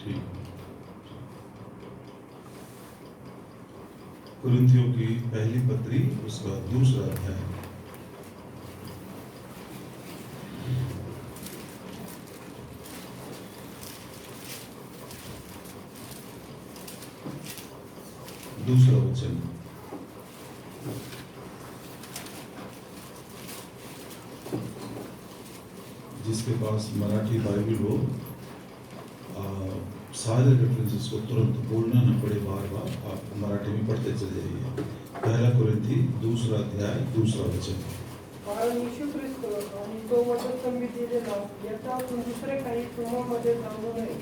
ठीक। कुरिन्थियों की पहली पत्री उसका दूसरा अध्याय। दूसरा वचन। जिसके पास मराठी बाइबल हो, सारे रेफरेंसेस को तुरंत बोलना न पड़े, बार बार आप मराठी में पढ़ते चले जाइए। पहला कुरिन्थी दूसरा अध्याय दूसरा वचन। कारण यीशु ख्रिस्त आणि तो वचन संहितेला याचा आपण दुसरे काही तुम्हामध्ये जाणू नये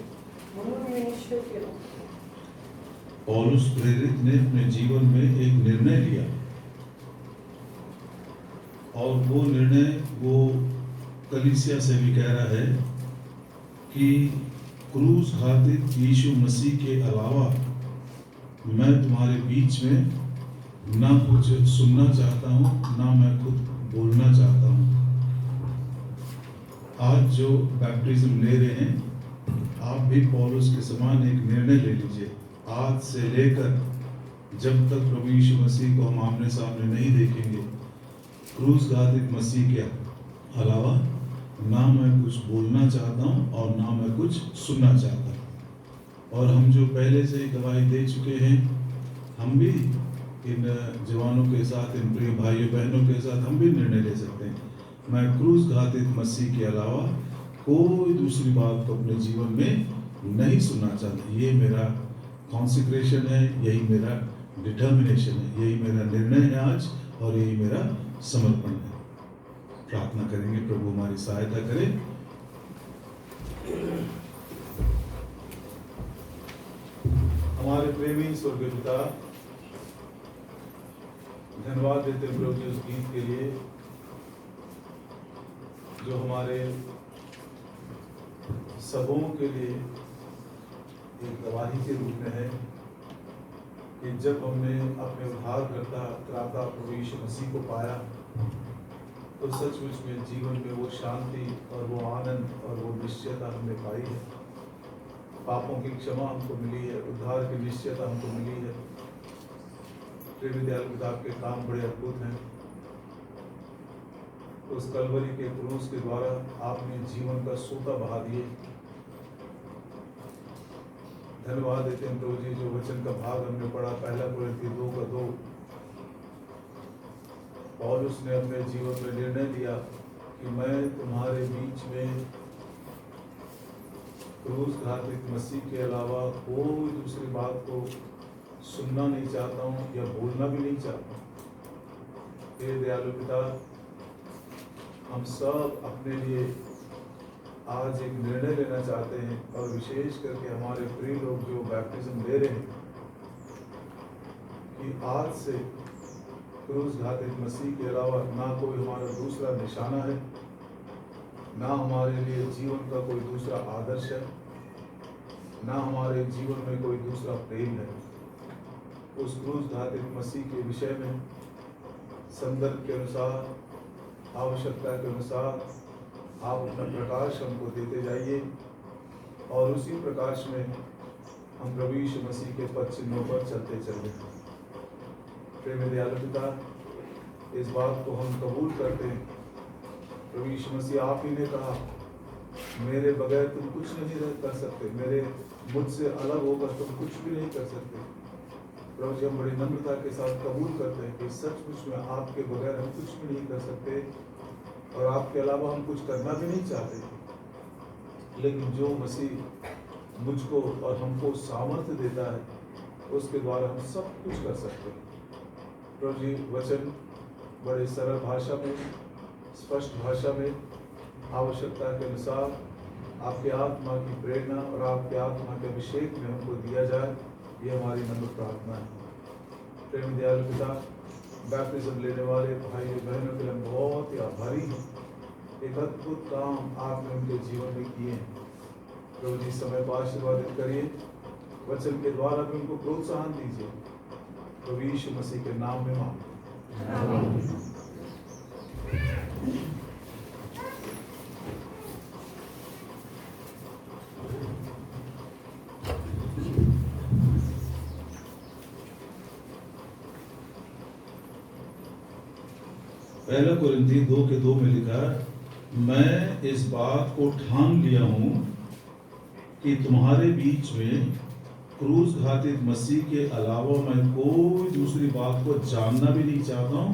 म्हणून मी निश्चय केला। पौलुस प्रेरित ने अपने जीवन में एक निर्णय लिया, और वो निर्णय वो कलीसिया से भी कह रहा है कि क्रूस घातित यीशु मसीह के अलावा मैं तुम्हारे बीच में ना कुछ सुनना चाहता हूँ, ना मैं खुद बोलना चाहता हूँ। आज जो बैप्टिज्म ले रहे हैं, आप भी पौलुस के समान एक निर्णय ले लीजिए। आज से लेकर जब तक प्रभु यीशु मसीह को हम आमने सामने नहीं देखेंगे, क्रूस घातित मसीह के अलावा ना मैं कुछ बोलना चाहता हूँ और ना मैं कुछ सुनना चाहता हूँ। और हम जो पहले से ही गवाही दे चुके हैं, हम भी इन जवानों के साथ, इन प्रिय भाइयों बहनों के साथ हम भी निर्णय ले सकते हैं। मैं क्रूस घातित मसीह के अलावा कोई दूसरी बात को अपने जीवन में नहीं सुनना चाहता। ये मेरा कॉन्सिक्रेशन है, यही मेरा डिटर्मिनेशन है, यही मेरा निर्णय है आज, और यही मेरा समर्पण है। प्रार्थना करेंगे, प्रभु हमारी सहायता करे। हमारे प्रेमी स्वर्गीय पिता, धन्यवाद देते हैं प्रभु जी उस गीत के लिए जो हमारे सबों के लिए एक गवाही के रूप में है कि जब हमने अपने उद्धारकर्ता त्राता प्रभु यीशु मसीह को पाया, तो सचमुच में जीवन में वो शांति और वो आनंद और वो निश्चयता हमने पाई है। पापों की क्षमा हमको मिली है, उद्धार की निश्चयता हमको मिली है। प्रेमी दयाल पिता, आपके काम बड़े अद्भुत हैं। उस कलवरी के क्रूस के द्वारा आपने जीवन का सोता बहा दिए। धन्यवाद देते हैं प्रभु जी, जो वचन का भाग हमने पढ़ा, पहला कुरिन्थी 2:2, पौलुस ने अपने जीवन में निर्णय लिया कि मैं तुम्हारे बीच में क्रूस घातित मसीह के अलावा कोई दूसरी बात को सुनना नहीं चाहता हूँ या बोलना भी नहीं चाहता हूँ। हे दयालु पिता, हम सब अपने लिए आज एक निर्णय लेना चाहते हैं, और विशेष करके हमारे प्रिय लोग जो बैप्टिज्म ले रहे हैं, कि आज से क्रूस घातित मसीह के अलावा ना कोई हमारा दूसरा निशाना है, ना हमारे लिए जीवन का कोई दूसरा आदर्श है, ना हमारे जीवन में कोई दूसरा प्रेम है। उस क्रूस घातित मसीह के विषय में संदर्भ के अनुसार, आवश्यकता के अनुसार आप अपना प्रकाश हमको देते जाइए, और उसी प्रकाश में हम प्रभु यीशु मसीह के पद चिन्हों पर चलते चले। प्रेम दयालु पिता, इस बात को हम कबूल करते हैं। प्रभु यीशु मसीह, आप ही ने कहा, मेरे बगैर तुम कुछ नहीं कर सकते, मेरे मुझसे अलग होकर तुम कुछ भी नहीं कर सकते। प्रभु जी, हम बड़ी नम्रता के साथ कबूल करते हैं कि सचमुच में आपके बगैर हम कुछ भी नहीं कर सकते, और आपके अलावा हम कुछ करना भी नहीं चाहते। लेकिन जो मसीह मुझको और हमको सामर्थ्य देता है, उसके द्वारा हम सब कुछ कर सकते हैं। प्रभु जी, वचन बड़े सरल भाषा में, स्पष्ट भाषा में, आवश्यकता के अनुसार आपके आत्मा की प्रेरणा और आपके आत्मा के अभिषेक में हमको दिया जाए, ये हमारी नम्र प्रार्थना है। प्रेम दयालु पिता, बैप्टिज्म लेने वाले भाइयों बहनों के लिए हम बहुत ही आभारी हैं। एक अद्भुत काम आपने उनके जीवन में किए हैं। प्रभु जी, समय को आशीर्वादित करिए, वचन के द्वारा भी उनको प्रोत्साहन दीजिए। प्रभु यीशु मसीह के नाम में मांगते हैं। पहला कोरिन्थी 2:2 में लिखा, मैं इस बात को ठान लिया हूं कि तुम्हारे बीच में क्रूस घातित मसीह के अलावा मैं कोई दूसरी बात को जानना भी नहीं चाहता हूं,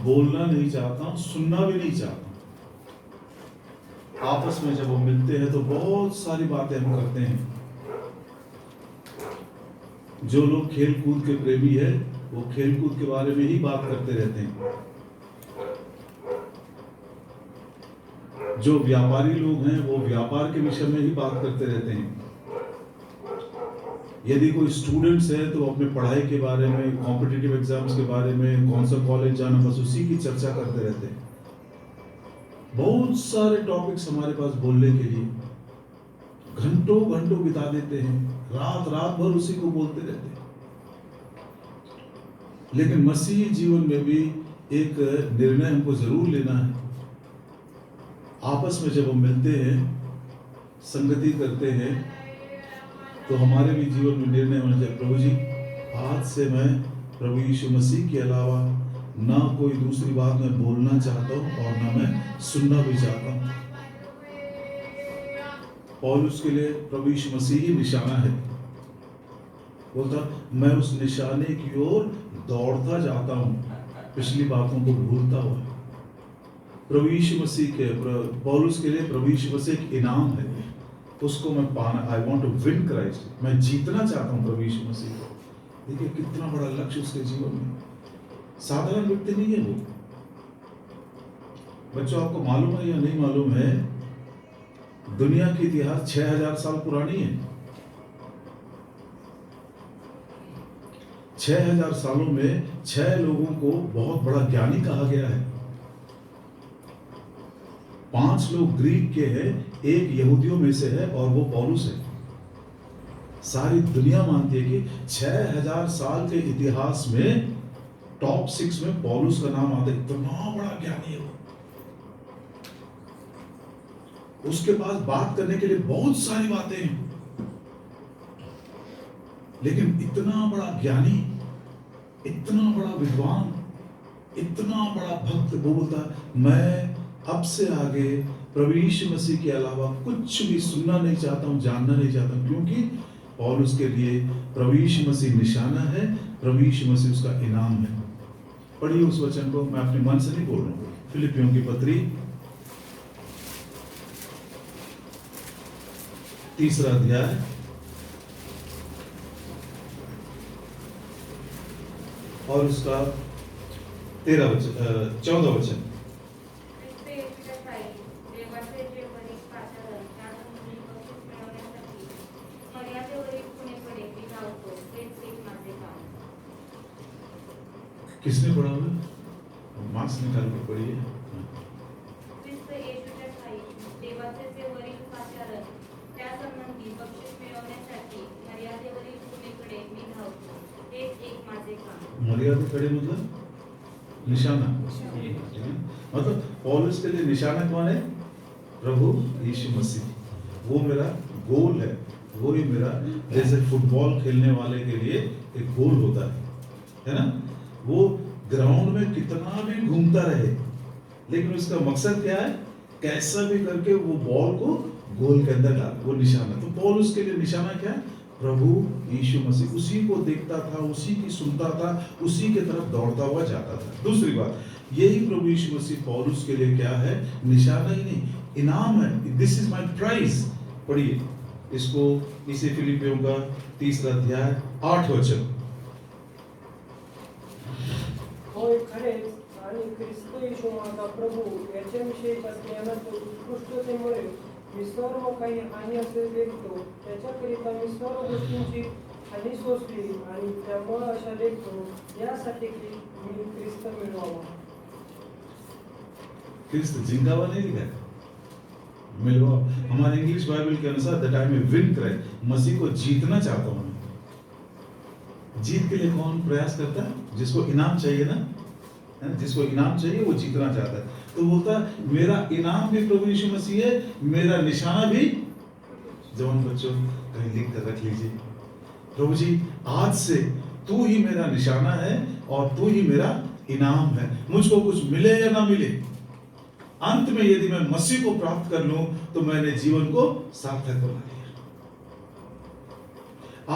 बोलना नहीं चाहता हूं, सुनना भी नहीं चाहता हूं। आपस में जब हम मिलते हैं तो बहुत सारी बातें हम करते हैं। जो लोग खेल कूद के प्रेमी है वो खेल कूद के बारे में ही बात करते रहते हैं। जो व्यापारी लोग हैं वो व्यापार के विषय में ही बात करते रहते हैं। यदि कोई स्टूडेंट्स है तो अपने पढ़ाई के बारे में, कॉम्पिटिटिव एग्जाम्स के बारे में, कौन सा कॉलेज जाना, बस उसी की चर्चा करते रहते हैं। बहुत सारे टॉपिक्स हमारे पास बोलने के लिए, घंटों घंटों बिता देते हैं, रात रात भर उसी को बोलते रहते हैं। लेकिन मसीही जीवन में भी एक निर्णय हमको जरूर लेना है। आपस में जब हम मिलते हैं, संगति करते हैं, तो हमारे भी जीवन में निर्णय होना चाहिए, प्रभु जी आज से मैं प्रभु यीशु मसीह के अलावा ना कोई दूसरी बात मैं बोलना चाहता हूँ और ना मैं सुनना भी चाहता हूँ। पौलुस के लिए प्रभु यीशु मसीह ही निशाना है। बोलता मैं उस निशाने की ओर दौड़ता जाता हूँ, पिछली बातों को भूलता हुआ। प्रभु यीशु मसीह के, पौलुस के लिए प्रभु यीशु मसीह एक इनाम है, उसको मैं पाना, I want to win Christ, मैं जीतना चाहता हूँ प्रभु यीशु मसीह को। देखिए कितना बड़ा लक्ष्य उसके जीवन में। साधारण व्यक्ति नहीं है वो। बच्चों आपको मालूम है या नहीं मालूम है, दुनिया की इतिहास 6000 साल पुरानी है। 6000 सालों में 6 लोगों को बहुत बड़ा ज्ञानी कहा गया है। 5 लोग ग्रीक के हैं, एक यहूदियों में से है और वो पौलुस है। सारी दुनिया मानती है कि 6000 साल के इतिहास में टॉप 6 में पौलुस का नाम आता है। इतना बड़ा ज्ञानी है वो। उसके पास बात करने के लिए बहुत सारी बातें हैं, लेकिन इतना बड़ा ज्ञानी, इतना बड़ा विद्वान, इतना बड़ा भक्त, वो बोलता मैं अब से आगे प्रभु यीशु मसीह के अलावा कुछ भी सुनना नहीं चाहता हूं, जानना नहीं चाहता हूं, क्योंकि पौलुस के लिए प्रभु यीशु मसीह निशाना है, प्रभु यीशु मसीह उसका इनाम है। पढ़िए उस वचन को, मैं अपने मन से नहीं बोल रहा हूं। फिलिपियों की पत्री 3 अध्याय और उसका 14 वचन। किसने पढ़ा हुआ? मार्क्स निकाल के पढ़िए। मर्यादा खड़े मतलब निशाना, मतलब पौलुस के लिए निशाना कौन है? प्रभु यीशु मसीह। वो मेरा गोल है, वो ही मेरा, जैसे फुटबॉल खेलने वाले के लिए एक गोल होता है ना? वो ग्राउंड में कितना भी घूमता रहे, लेकिन उसका मकसद क्या है? कैसा भी करके वो बॉल को गोल के अंदर डाल, वो निशाना। तो पौलुस के लिए निशाना क्या है? प्रभु यीशु मसीह। उसी को देखता था, उसी की सुनता था, उसी के तरफ दौड़ता हुआ जाता था। दूसरी बात, यही प्रभु यीशु मसीह पौलुस के लिए क्या है? निशाना ही नहीं, इनाम है। This is my prize. पढ़िए इसको, इसे फिलिपियों का 3 अध्याय 8 वचन। होय खरेच, आणि ख्रिस्त येशू माझा प्रभू याच्याविषयीच्या ज्ञानाच्या उत्कृष्टतेमुळे मी सर्व काही हानी असे देखतो, त्याच्याकरिता मी सर्व गोष्टींची हानी सोसली आणि त्यामुळे अशा देखतो, यासाठी की मी ख्रिस्त मिळवावा। ख्रिस्त जिंदावा नहीं लिखा है, मिलवा। हमारे इंग्लिश बाइबल के अनुसार that I may win Christ, मसीह को जीतना चाहता हूं। जीत के लिए कौन प्रयास करता है? जिसको इनाम चाहिए ना, जिसको इनाम चाहिए वो जीतना चाहता है। तो बोलता मेरा इनाम भी प्रभु यीशु मसीह है, मेरा निशाना भी। जवान बच्चों कहीं लिख कर रख लीजिए, प्रभु जी आज से तू ही मेरा निशाना है और तू ही मेरा इनाम है। मुझको कुछ मिले या ना मिले, अंत में यदि मैं मसीह को प्राप्त कर लूं तो मैंने जीवन को सार्थक बना लिया।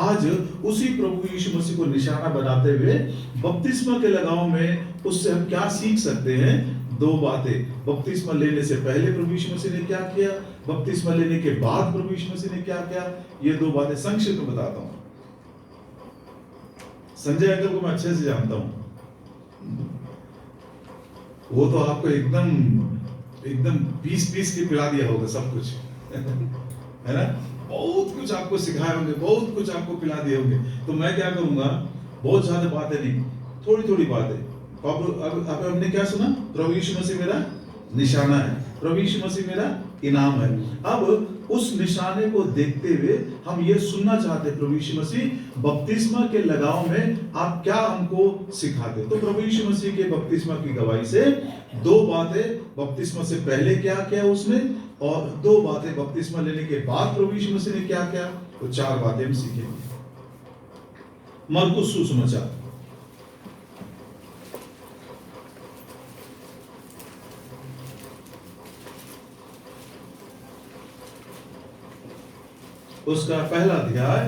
आज उसी प्रभु यीशु मसीह को निशाना बनाते हुए बपतिस्मा के लगाव में उससे हम क्या सीख सकते हैं? दो बातें। बपतिस्मा लेने से पहले प्रभु यीशु मसीह ने क्या किया, बपतिस्मा लेने के बाद प्रभु यीशु मसीह ने क्या किया, ये दो बातें संक्षिप्त में बताता हूं। संजय अंकल को मैं अच्छे से जानता हूं, वो तो आपको एकदम पीस के पिला दिया होगा सब कुछ है ना, बहुत कुछ आपको सिखाए होंगे, बहुत कुछ आपको पिला दिए होंगे। तो मैं क्या करूंगा, बहुत ज्यादा बातें नहीं, थोड़ी थोड़ी बातें। अब हमने क्या सुना, प्रभु यीशु मसीह मेरा निशाना है, प्रभु यीशु मसीह मेरा इनाम है। अब उस निशाने को देखते हुए हम ये सुनना चाहते हैं, प्रभु यीशु मसीह बपतिस्मा के लगाव में आप क्या हमको सिखाते। तो प्रभु यीशु मसीह के बपतिस्मा की गवाही से दो बातें, बपतिस्मा से पहले क्या किया उसने, और दो बातें बपतिस्मा लेने के बाद प्रभु यीशु मसीह ने क्या किया, तो चार बातें हम सीखेंगे। मरकुस सुसमाचार उसका पहला अध्याय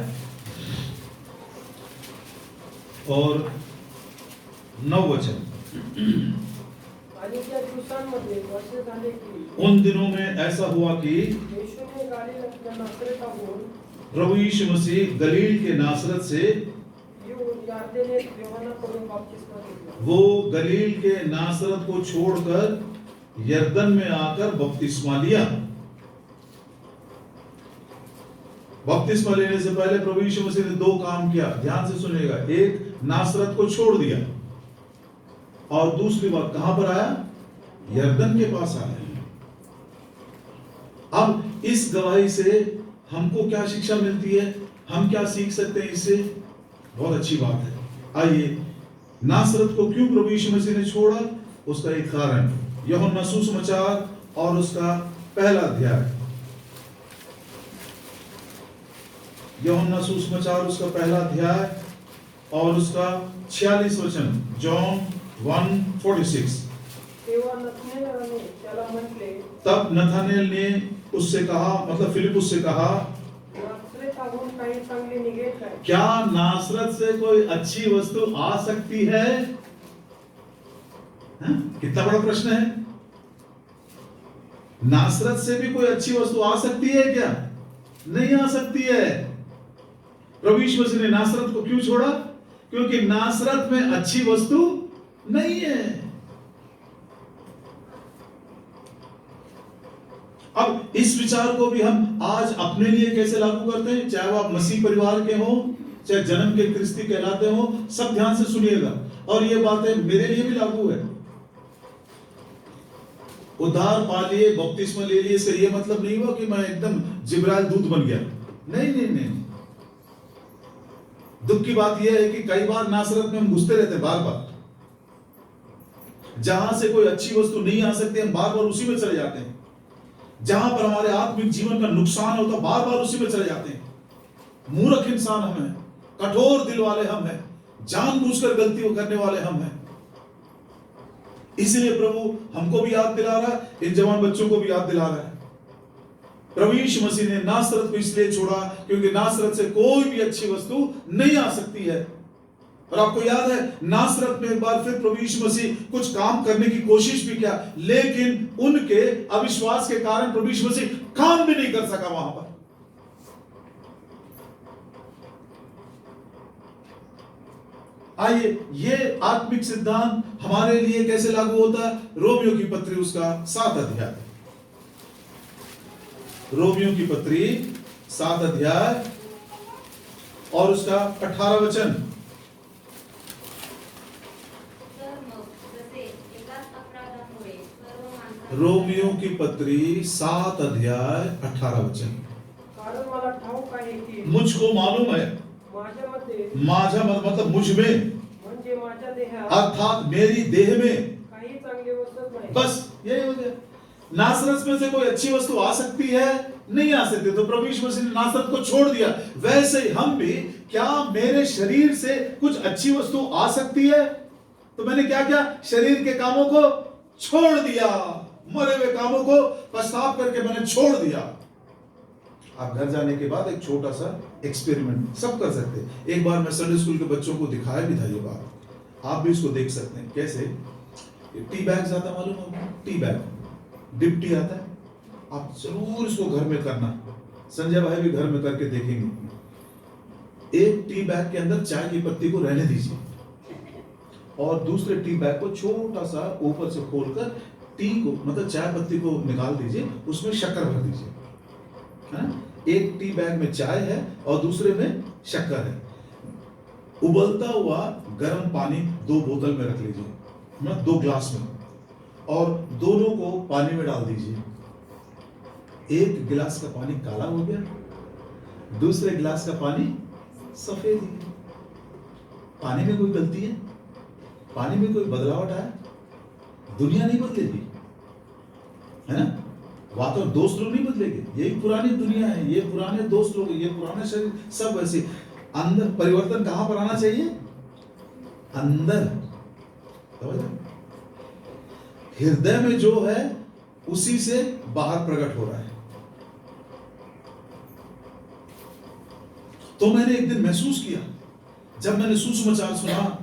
और 9 वचन। आणि त्या दिवसांमध्ये असे झाले की उन दिनों में ऐसा हुआ कि येशूने गालिलातल्या नासरताहून प्रभु यीशु मसीह गलील के नासरत से येऊन यार्देने योहानाकडून बपतिस्मा घेतला। वो गलील के नासरत को छोड़कर यरदन में आकर बपतिस्मा लिया। बपतिस्मा लेने से पहले प्रभु यीशु मसीह ने दो काम किया, ध्यान से सुनिएगा। एक, नासरत को छोड़ दिया, और दूसरी बात कहां पर आया, यरदन के पास आया। अब इस गवाही से हमको क्या शिक्षा मिलती है, हम क्या सीख सकते हैं इससे? बहुत अच्छी बात है। आइए, नासरत को क्यों प्रभु यीशु मसीह ने छोड़ा, उसका एक कारण, यूहन्ना सुसमाचार और उसका पहला अध्याय, यूहन्ना सुसमाचार उसका पहला अध्याय और उसका 46 वचन, जॉन 1:46। तब नथानेल ने उससे कहा, मतलब फिलिपुस से कहा, क्या नासरत से कोई अच्छी वस्तु आ सकती है? कितना बड़ा प्रश्न है। नासरत से भी कोई अच्छी वस्तु आ सकती है क्या? नहीं आ सकती है। प्रभु यीशु मसीह ने नासरत को क्यों छोड़ा? क्योंकि नासरत में अच्छी वस्तु नहीं है। अब इस विचार को भी हम आज अपने लिए कैसे लागू करते हैं, चाहे वो आप मसीह परिवार के हो, चाहे जन्म के क्रिस्ती कहलाते हो, सब ध्यान से सुनिएगा। और ये बातें मेरे लिए भी लागू है। उद्धार पा लिए, बपतिस्मा ले लिए, इसका ये मतलब नहीं हुआ कि मैं एकदम जिब्राइल दूत बन गया। नहीं नहीं नहीं। दुख की बात यह है कि कई बार नासरत में हम घुसते रहते, बार बार जहां से कोई अच्छी वस्तु नहीं आ सकती, हम बार बार उसी में चले जाते हैं। जहां पर हमारे आत्मिक जीवन का नुकसान होता, बार बार उसी में चले जाते हैं। मूर्ख इंसान हम हैं, कठोर दिल वाले हम हैं, जानबूझकर गलती करने वाले हम हैं। इसलिए प्रभु हमको भी याद दिला रहा है, इन जवान बच्चों को भी याद दिला रहा है। प्रभु यीशु मसीह ने नासरत को इसलिए छोड़ा क्योंकि नासरत से कोई भी अच्छी वस्तु नहीं आ सकती है। और आपको याद है, नासरत में एक बार फिर प्रभु यीशु मसीह कुछ काम करने की कोशिश भी किया, लेकिन उनके अविश्वास के कारण प्रभु यीशु मसीह काम भी नहीं कर सका वहां पर। आइए, ये आत्मिक सिद्धांत हमारे लिए कैसे लागू होता है? रोमियो की पत्री उसका 7 अध्याय, रोमियो की पत्री 7 अध्याय और उसका 18 वचन। रोमियो की पत्री 7 अध्याय 18 वचन। कारण मला ठाऊक आहे की मुझको मालूम है, माझा मतलब मुझ में, म्हणजे माझ्या देहात, अर्थात मेरी देह में काही चांगली वस्तू नाही। बस यही हो गया। नासरत में से कोई अच्छी वस्तु आ सकती है? नहीं आ सकती। तो प्रभु यीशु मसीह ने नासरत को छोड़ दिया। वैसे हम भी, क्या मेरे शरीर से कुछ अच्छी वस्तु आ सकती है? तो मैंने क्या किया, शरीर के कामों को छोड़ दिया, मरे हुए कामों को पश्चाताप करके मैंने छोड़ दिया। आप घर जाने के बाद एक छोटा सा एक्सपेरिमेंट सब कर सकते हैं। एक बार मैं संडे स्कूल के बच्चों को दिखाया भी था ये बात, आप भी इसको देख सकते हैं। कैसे, टी बैग आता मालूम है, टी बैग डिप टी आता है, आप जरूर इसको घर में करना, संजय भाई भी घर में करके देखेंगे। एक टी बैग के अंदर चाय की पत्ती को रहने दीजिए और दूसरे टी बैग को छोटा सा ऊपर से खोलकर टी को मतलब चाय पत्ती को निकाल दीजिए, उसमें शक्कर भर दीजिए, है ना। एक टी बैग में चाय है और दूसरे में शक्कर है। उबलता हुआ गर्म पानी 2 बोतल में रख लीजिए, ना 2 ग्लास में, और दोनों को पानी में डाल दीजिए। एक गिलास का पानी काला हो गया, दूसरे गिलास का पानी सफेद है। पानी में कोई गलती है? पानी में कोई बदलावट है? दुनिया नहीं बदलेगी, है ना। बात और दोस्त लोग नहीं बदलेंगे, यही पुरानी दुनिया है, ये पुराने दोस्त लोग, ये पुराने शरीर, सब वैसे। अंदर परिवर्तन कहां पर आना चाहिए? अंदर, हृदय में जो है उसी से बाहर प्रकट हो रहा है। तो मैंने एक दिन महसूस किया, जब मैंने सुसमाचार सुना,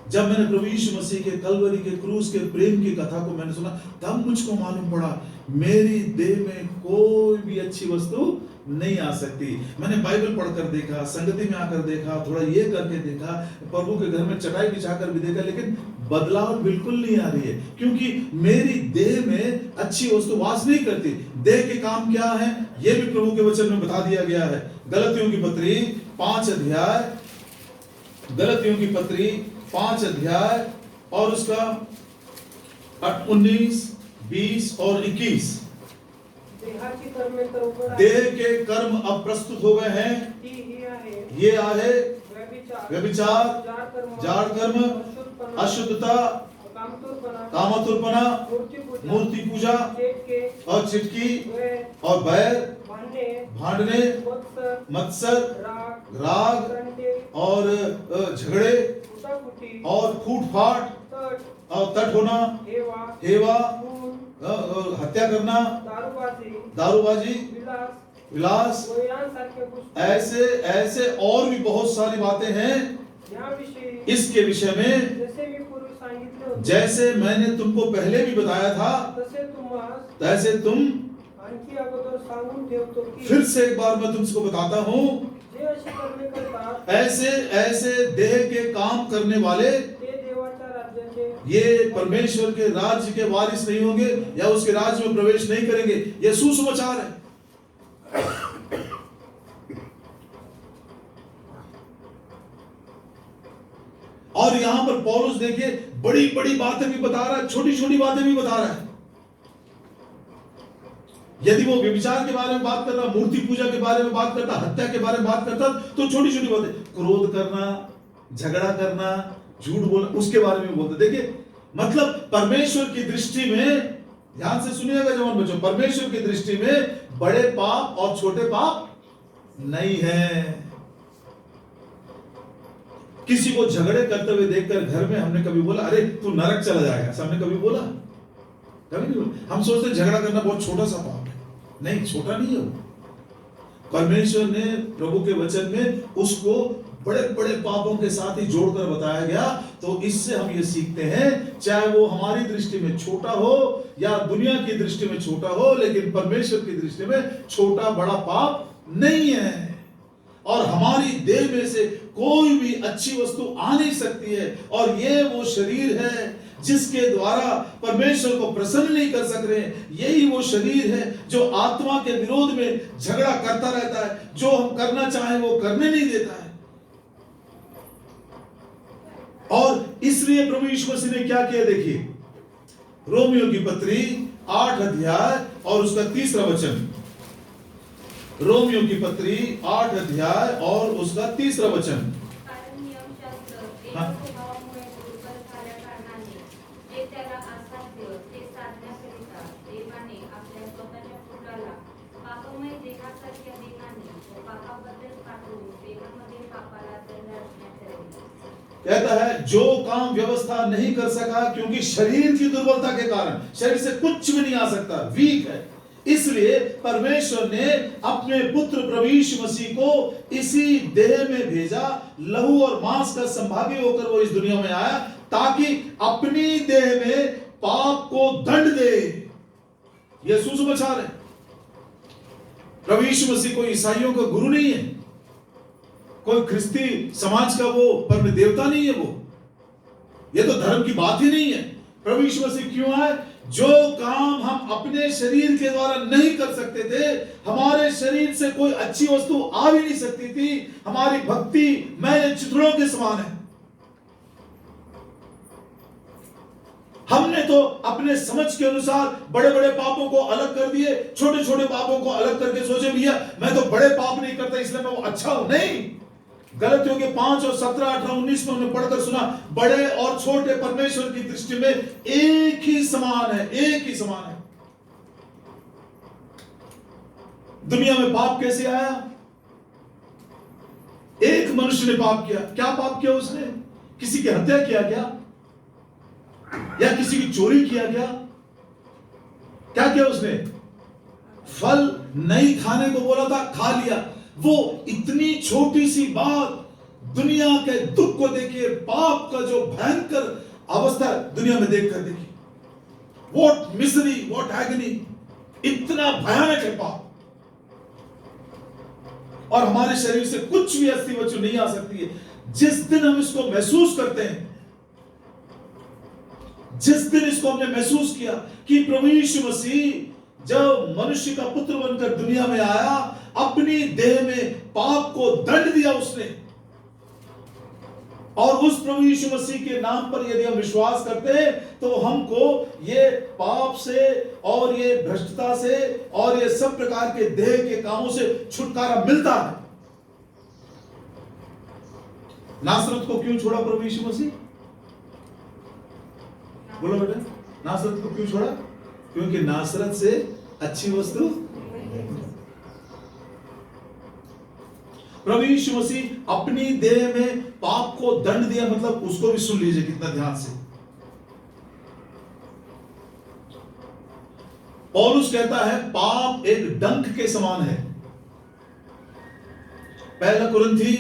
जब मैंने प्रभु यीशु मसीह के कलवरी के क्रूस के प्रेम की कथा को मैंने सुना, तब मुझको मालूम पड़ा मेरी देह में कोई भी अच्छी वस्तु नहीं आ सकती। मैंने बाइबल पढ़कर देखा, संगति में आकर देखा, थोड़ा ये करके देखा, प्रभु के घर में चटाई बिछाकर भी देखा, लेकिन बदलाव बिल्कुल नहीं आ रही है, क्योंकि मेरी देह में अच्छी वस्तु वास नहीं करती। देह के काम क्या है, ये भी प्रभु के वचन में बता दिया गया है। गलतियों की पत्री 5 अध्याय, गलतियों की पत्री 5 अध्याय और उसका 19, 20 और 21। देह के कर्म अब प्रस्तुत हो गए हैं, ये आहे व्यभिचार, जाड़ कर्म, अशुद्धता, कामतुरपना, मूर्ति पूजा और चिटकी और बैर, भांडने, मत्सर, राग और झगड़े और फूट फाट और तट होना, हेवा, हत्या करना, दारूबाजी, विलास, ऐसे ऐसे और भी बहुत सारी बातें हैं इसके विषय में, जैसे मैंने तुमको पहले भी बताया था, तैसे तुम फिर से एक बार मैं तुमको बताता हूँ, ऐसे ऐसे देह के काम करने वाले ये परमेश्वर के राज्य के वारिस नहीं होंगे या उसके राज्य में प्रवेश नहीं करेंगे। यह सुसमाचार है। और यहां पर पौलुस देखिए बड़ी बड़ी बातें भी बता रहा है, छोटी छोटी बातें भी बता रहा है। यदि वो व्यभिचार के बारे में बात कर रहा, मूर्ति पूजा के बारे में बात करता, हत्या के बारे में बात करता, तो छोटी छोटी बातें, क्रोध करना, झगड़ा करना, झूठ बोलना, उसके बारे में बोलते। देखिए मतलब परमेश्वर की दृष्टि में, ध्यान से सुनिएगा जवान बच्चों, परमेश्वर की दृष्टि में बड़े पाप और छोटे पाप नहीं है। किसी को झगड़े करते हुए देखकर घर में हमने कभी बोला अरे तू नरक चला जाएगा, ऐसा हमने कभी बोला? कभी नहीं बोला। हम सोचते झगड़ा करना बहुत छोटा सा पाप है, नहीं, छोटा नहीं है वो। परमेश्वर ने प्रभु के वचन में उसको बड़े बड़े पापों के साथ ही जोड़कर बताया गया। तो इससे हम ये सीखते हैं, चाहे वो हमारी दृष्टि में छोटा हो या दुनिया की दृष्टि में छोटा हो, लेकिन परमेश्वर की दृष्टि में छोटा बड़ा पाप नहीं है। और हमारी देह में से कोई भी अच्छी वस्तु आ नहीं सकती है। और ये वो शरीर है जिसके द्वारा परमेश्वर को प्रसन्न नहीं कर सक रहे हैं। यही वो शरीर है जो आत्मा के विरोध में झगड़ा करता रहता है, जो हम करना चाहें वो करने नहीं देता है। और इसलिए प्रभु यीशु मसीह ने क्या किया, देखिए रोमियो की पत्री 8 अध्याय और उसका 3रा वचन। रोमियो की पत्री 8 अध्याय और उसका 3रा वचन। हाँ? कहता है जो काम व्यवस्था नहीं कर सका क्योंकि शरीर की दुर्बलता के कारण, शरीर से कुछ भी नहीं आ सकता, वीक है, इसलिए परमेश्वर ने अपने पुत्र प्रभु यीशु मसीह को इसी देह में भेजा, लहू और मांस का संभागी होकर वो इस दुनिया में आया ताकि अपनी देह में पाप को दंड दे। यह सुसमाचार है। प्रभु यीशु मसीह कोई ईसाइयों का गुरु नहीं है, कोई ख्रिस्ती समाज का वो परम देवता नहीं है, वो ये तो धर्म की बात ही नहीं है। प्रभु यीशु मसीह क्यों आए? जो काम हम अपने शरीर के द्वारा नहीं कर सकते थे, हमारे शरीर से कोई अच्छी वस्तु आ भी नहीं सकती थी, हमारी भक्ति मैंने चित्रों के समान है। हमने तो अपने समझ के अनुसार बड़े बड़े पापों को अलग कर दिए, छोटे छोटे पापों को अलग करके सोचे भैया मैं तो बड़े पाप नहीं करता इसलिए मैं वो अच्छा हूं। नहीं, गलतियों के 5 और 17, 18, 19 में हमने पढ़कर सुना, बड़े और छोटे परमेश्वर की दृष्टि में एक ही समान है, एक ही समान है। दुनिया में पाप कैसे आया? एक मनुष्य ने पाप किया। क्या पाप किया उसने? किसी की हत्या किया क्या? या किसी की चोरी किया क्या? क्या किया उसने? फल नहीं खाने को बोला था, खा लिया। वो इतनी छोटी सी बात, दुनिया के दुख को देखिए, पाप का जो भयंकर अवस्था दुनिया में देखकर देखिए, व्हाट मिजरी, व्हाट एगनी, इतना भयानक है पाप। और हमारे शरीर से कुछ भी अस्थि वस्तु नहीं आ सकती है। जिस दिन हम इसको महसूस करते हैं, जिस दिन इसको हमने महसूस किया कि प्रभु यीशु मसीह जब मनुष्य का पुत्र बनकर दुनिया में आया, अपनी देह में पाप को दंड दिया उसने, और उस प्रभु यीशु मसीह के नाम पर यदि हम विश्वास करते हैं तो हमको ये पाप से और ये भ्रष्टता से और ये सब प्रकार के देह के कामों से छुटकारा मिलता है। नासरत को क्यों छोड़ा प्रभु यीशु मसीह? बोलो बेटा, नासरत को क्यों छोड़ा? क्योंकि नासरत से अच्छी वस्तु प्रभु यीशु मसीह अपनी देह में पाप को दंड दिया। मतलब उसको भी सुन लीजिए कितना ध्यान से। पौलुस कहता है पाप एक डंक के समान है। पहला कुरिन्थी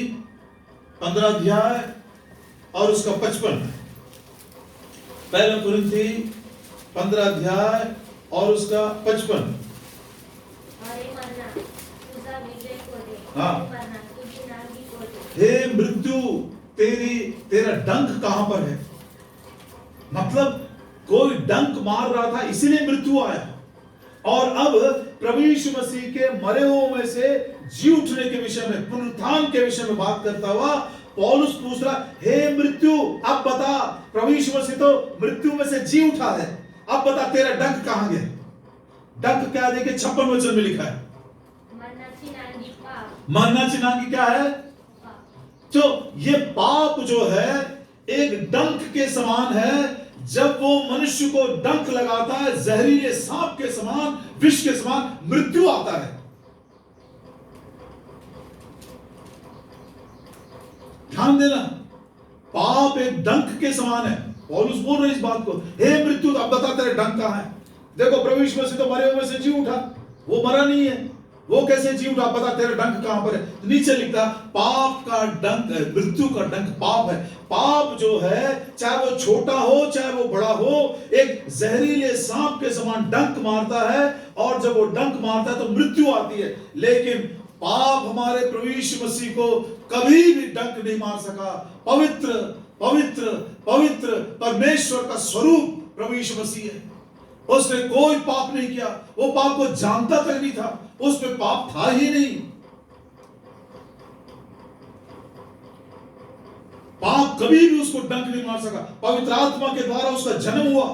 15 अध्याय और उसका 55। पहला कुरिन्थी 15 अध्याय और उसका 55। हाँ, हे मृत्यु तेरा डंक कहां पर है? मतलब कोई डंक मार रहा था इसीलिए मृत्यु आया। और अब प्रभु यीशु मसीह के मरे हुओं में से जी उठने के विषय में, पुनरुत्थान के विषय में बात करता हुआ पौलुस पूछ रहा, हे मृत्यु अब बता, प्रभु यीशु मसीह तो मृत्यु में से जी उठा है, अब बता तेरा डंक कहां गया? डंक क्या? देखिए 56 वचन में लिखा है, मरना चिन्हांगी क्या है? तो ये पाप जो है एक डंक के समान है। जब वो मनुष्य को डंक लगाता है, जहरीले सांप के समान, विष के समान मृत्यु आता है। ध्यान देना, पाप एक डंक के समान है। पौलुस बोल रहे इस बात को, हे मृत्यु अब बता तेरे डंक कहां है? देखो प्रभु यीशु मसीह तो मरे हुए से जी उठा, वो मरा नहीं है, वो कैसे जी उठा? बता तेरा डंक कहां पर है? तो नीचे लिखता पाप का डंक, मृत्यु का डंक पाप है। पाप जो है, चाहे वो छोटा हो चाहे वो बड़ा हो, एक जहरीले सांप के समान डंक मारता है, और जब वो डंक मारता है तो मृत्यु आती है। लेकिन पाप हमारे प्रभु यीशु मसीह को कभी भी डंक नहीं मार सका। पवित्र पवित्र पवित्र परमेश्वर का स्वरूप प्रभु यीशु मसीह है। उसने कोई पाप नहीं किया, वो पाप को जानता तक नहीं था, उसमें पाप था ही नहीं। पाप कभी भी उसको डंक नहीं मार सका। पवित्र आत्मा के द्वारा उसका जन्म हुआ,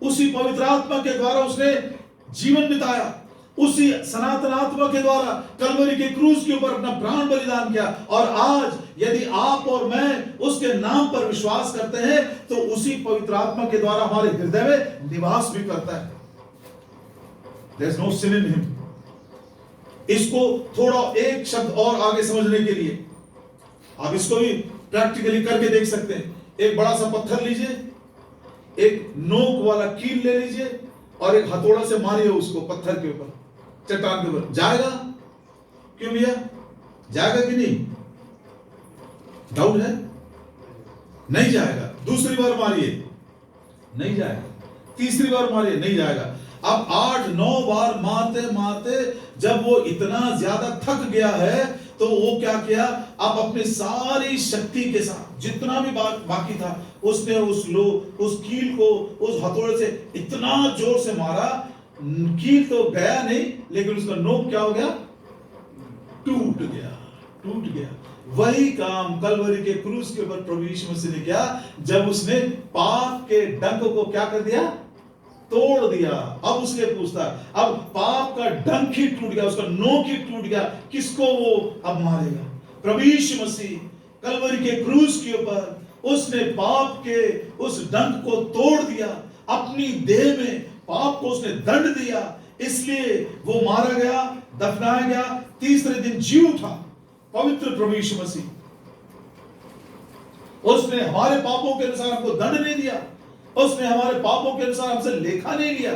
उसी पवित्र आत्मा के द्वारा उसने जीवन बिताया, उसी सनातन आत्मा के द्वारा कलवरी के क्रूस के ऊपर अपना प्राण बलिदान किया। और आज यदि आप और मैं उसके नाम पर विश्वास करते हैं तो उसी पवित्र आत्मा के द्वारा हमारे हृदय में निवास भी करता है। There is no sin in him। इसको थोड़ा एक शब्द और आगे समझने के लिए आप इसको भी प्रैक्टिकली करके देख सकते हैं। एक बड़ा सा पत्थर लीजिए, एक नोक वाला कील ले लीजिए और एक हथौड़ा से मारिए उसको पत्थर के ऊपर, चट्टान के ऊपर, जाएगा? क्यों भैया, जाएगा कि नहीं? डाउट है? नहीं जाएगा। दूसरी बार मारिए, नहीं जाएगा। तीसरी बार मारिए, नहीं जाएगा। अब 8-9 बार मारते मारते जब वो इतना ज्यादा थक गया है तो वो क्या किया, अब अपनी सारी शक्ति के साथ जितना भी बाकी था उसने उस कील को उस हथौड़े से इतना जोर से मारा, कील तो गया नहीं लेकिन उसका नोक क्या हो गया, टूट गया। वही काम कलवरी के क्रूस के ऊपर प्रभु यीशु मसीह ने किया, जब उसने पाप के डंक को क्या कर दिया, तोड़ दिया। अब उसके पूछता, अब पाप का डंक ही टूट गया, उसका नोक ही टूट गया, किसको वो अब मारेगा? प्रभु यीशु मसीह कलवरी के क्रूस के ऊपर उसने पाप के उस डंक को तोड़ दिया, अपनी देह में पाप को उसने दंड दिया, इसलिए वो मारा गया, दफनाया गया, तीसरे दिन जी उठा। पवित्र प्रभु यीशु मसीह, उसने हमारे पापों के अनुसार हमको दंड नहीं दिया, उसने हमारे पापों के अनुसार हमसे लेखा नहीं लिया,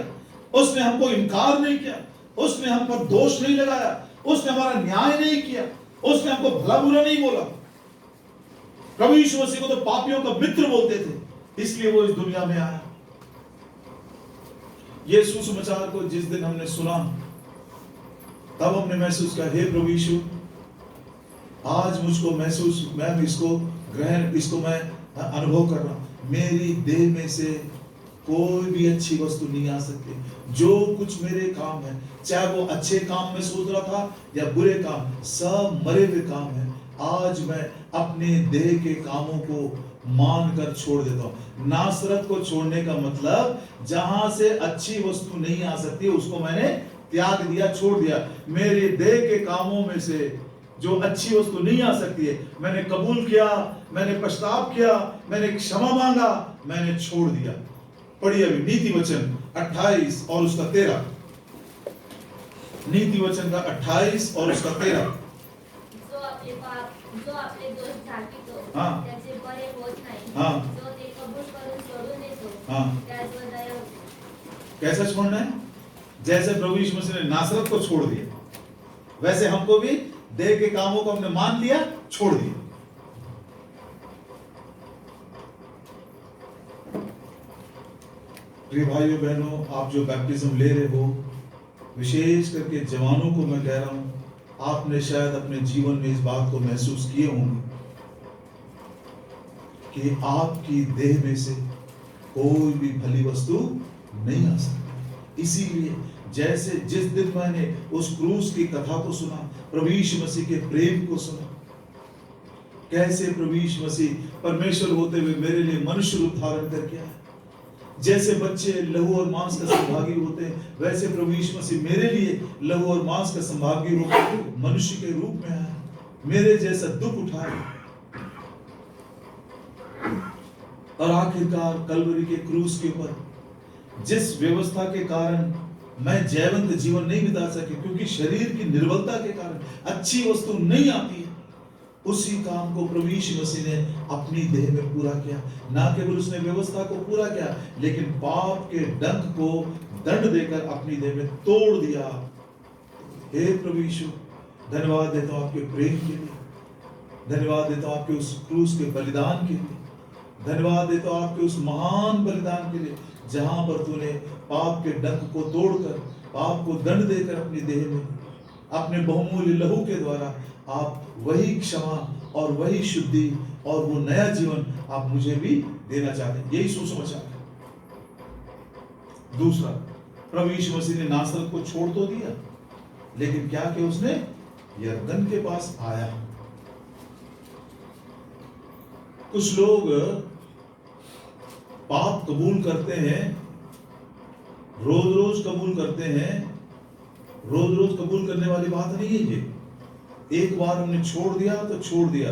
उसने हमको इनकार नहीं किया, उसने हम पर दोष नहीं लगाया, उसने हमारा न्याय नहीं किया, उसने हमको भला बुरा नहीं बोला। प्रभु यीशु मसीह को तो पापियों का मित्र बोलते थे, इसलिए वो इस दुनिया में आया। ये सुसमाचार को जिस दिन हमने सुना तब हमने महसूस किया, हे प्रभु यीशु, आज मुझको महसूस, मैं इसको मैं अनुभव कर रहा हूं, मेरी देह में से कोई भी अच्छी वस्तु नहीं आ सकती। जो कुछ मेरे काम है, चाहे वो अच्छे काम में सोच रहा था या बुरे काम, सब मरे हुए काम है, आज मैं अपने देह के कामों को मानकर छोड़ देता हूं। नासरत को छोड़ने का मतलब, जहां से अच्छी वस्तु नहीं आ सकती उसको मैंने त्याग दिया, छोड़ दिया। मेरे देह के कामों में से जो अच्छी वस्तु नहीं आ सकती है, मैंने कबूल किया, मैंने पश्चाताप किया, मैंने क्षमा मांगा, मैंने छोड़ दिया। पढ़िए अभी नीति वचन 28 और उसका 13। नीति वचन का 28 और उसका 13। जो आपले दोष झाकीतो हाँ, त्याचे बरे होत नाही, हाँ, जो ते कबूल करून सोडून देतो हाँ, त्यावर दया होते। कैसा छोड़ना है? जैसे प्रभु यीशु मसीह ने नासरत को छोड़ दिया, वैसे हमको भी देह के कामों को हमने मान लिया, छोड़ दिया। प्रिय भाइयों बहनों, आप जो बैप्टिज्म ले रहे हो, विशेष करके जवानों को मैं कह रहा हूं, आपने शायद अपने जीवन में इस बात को महसूस किए होंगे कि आपकी देह में से कोई भी भली वस्तु नहीं आ सकती। इसीलिए जैसे जिस दिन मैंने उस क्रूस की कथा को सुना, प्रभु यीशु मसीह के प्रेम को सुना, कैसे प्रभु यीशु मसीह परमेश्वर होते हुए मेरे लिए मनुष्य रूप धारण करके आया, जैसे बच्चे लहू और मांस का संभागी होते हैं, वैसे प्रभु यीशु मसीह मेरे लिए लहू और मांस का संभागी होकर मनुष्य के रूप में आया, मेरे जैसा दुख उठाया और आखिरकार कलवरी के क्रूस के ऊपर जिस व्यवस्था के कारण मैं जयवंत जीवन नहीं बिता सके, क्योंकि शरीर की निर्बलता के कारण अच्छी वस्तु नहीं आती है, उसी काम को प्रभु यीशु मसीह ने अपनी देह में पूरा किया। ना केवल उसने व्यवस्था को पूरा किया, लेकिन पाप के डंक को दंड देकर अपनी देह में तोड़ दिया। हे प्रभु यीशु, धन्यवाद देता हूं आपके प्रेम के लिए, धन्यवाद देता हूं आपके उस क्रूस के बलिदान के लिए, धन्यवाद देता हूं आपके उस महान बलिदान के लिए, जहां पर तूने पाप के डंक को तोड़कर, पाप को दंड देकर अपनी देह में अपने बहुमूल्य लहू के द्वारा आप वही क्षमा और वही शुद्धि और वो नया जीवन आप मुझे भी देना चाहते हैं। यही सुसमाचार है। दूसरा, प्रभु यीशु मसीह ने नासरत को छोड़ तो दिया, लेकिन क्या किया उसने? यरदन के पास आया। कुछ लोग पाप कबूल करते हैं, रोज रोज कबूल करते हैं, रोज रोज कबूल करने वाली बात नहीं है ये। एक बार हमने छोड़ दिया तो छोड़ दिया।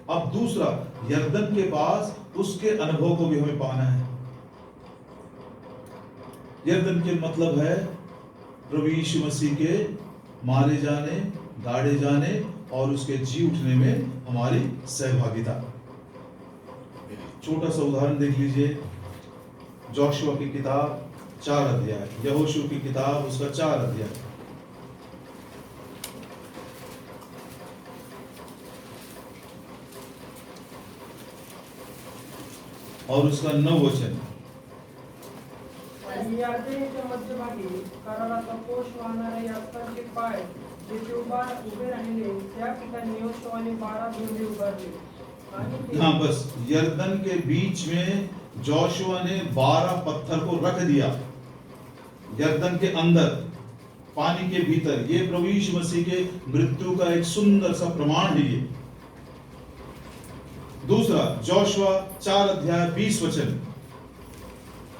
अब दूसरा, यरदन के पास उसके अनुभव को भी हमें पाना है। यरदन के मतलब है प्रभु यीशु मसीह के मारे जाने, गाड़े जाने और उसके जी उठने में हमारी सहभागिता। छोटा सा उदाहरण देख लीजिए, जोशुआ की किताब 4 अध्याय, यहोशू की किताब उसका 4 अध्याय, और उसका 9 वचन। आणि यार्देनीच्या मध्यभागी कराराचा कोश वाहणाऱ्या याजकांचे पाय जिथे उभे राहिले त्या ठिकाणी यहोशुआने 12 धोंडे उभारले आणि ते हाँ, बस यरदन के बीच में जोशुआ ने 12 पत्थर को रख दिया, यरदन के अंदर, पानी के भीतर। ये प्रभु यीशु मसीह के मृत्यु का एक सुंदर सा प्रमाण है ये। दूसरा, जोशुआ 4 अध्याय 20 वचन।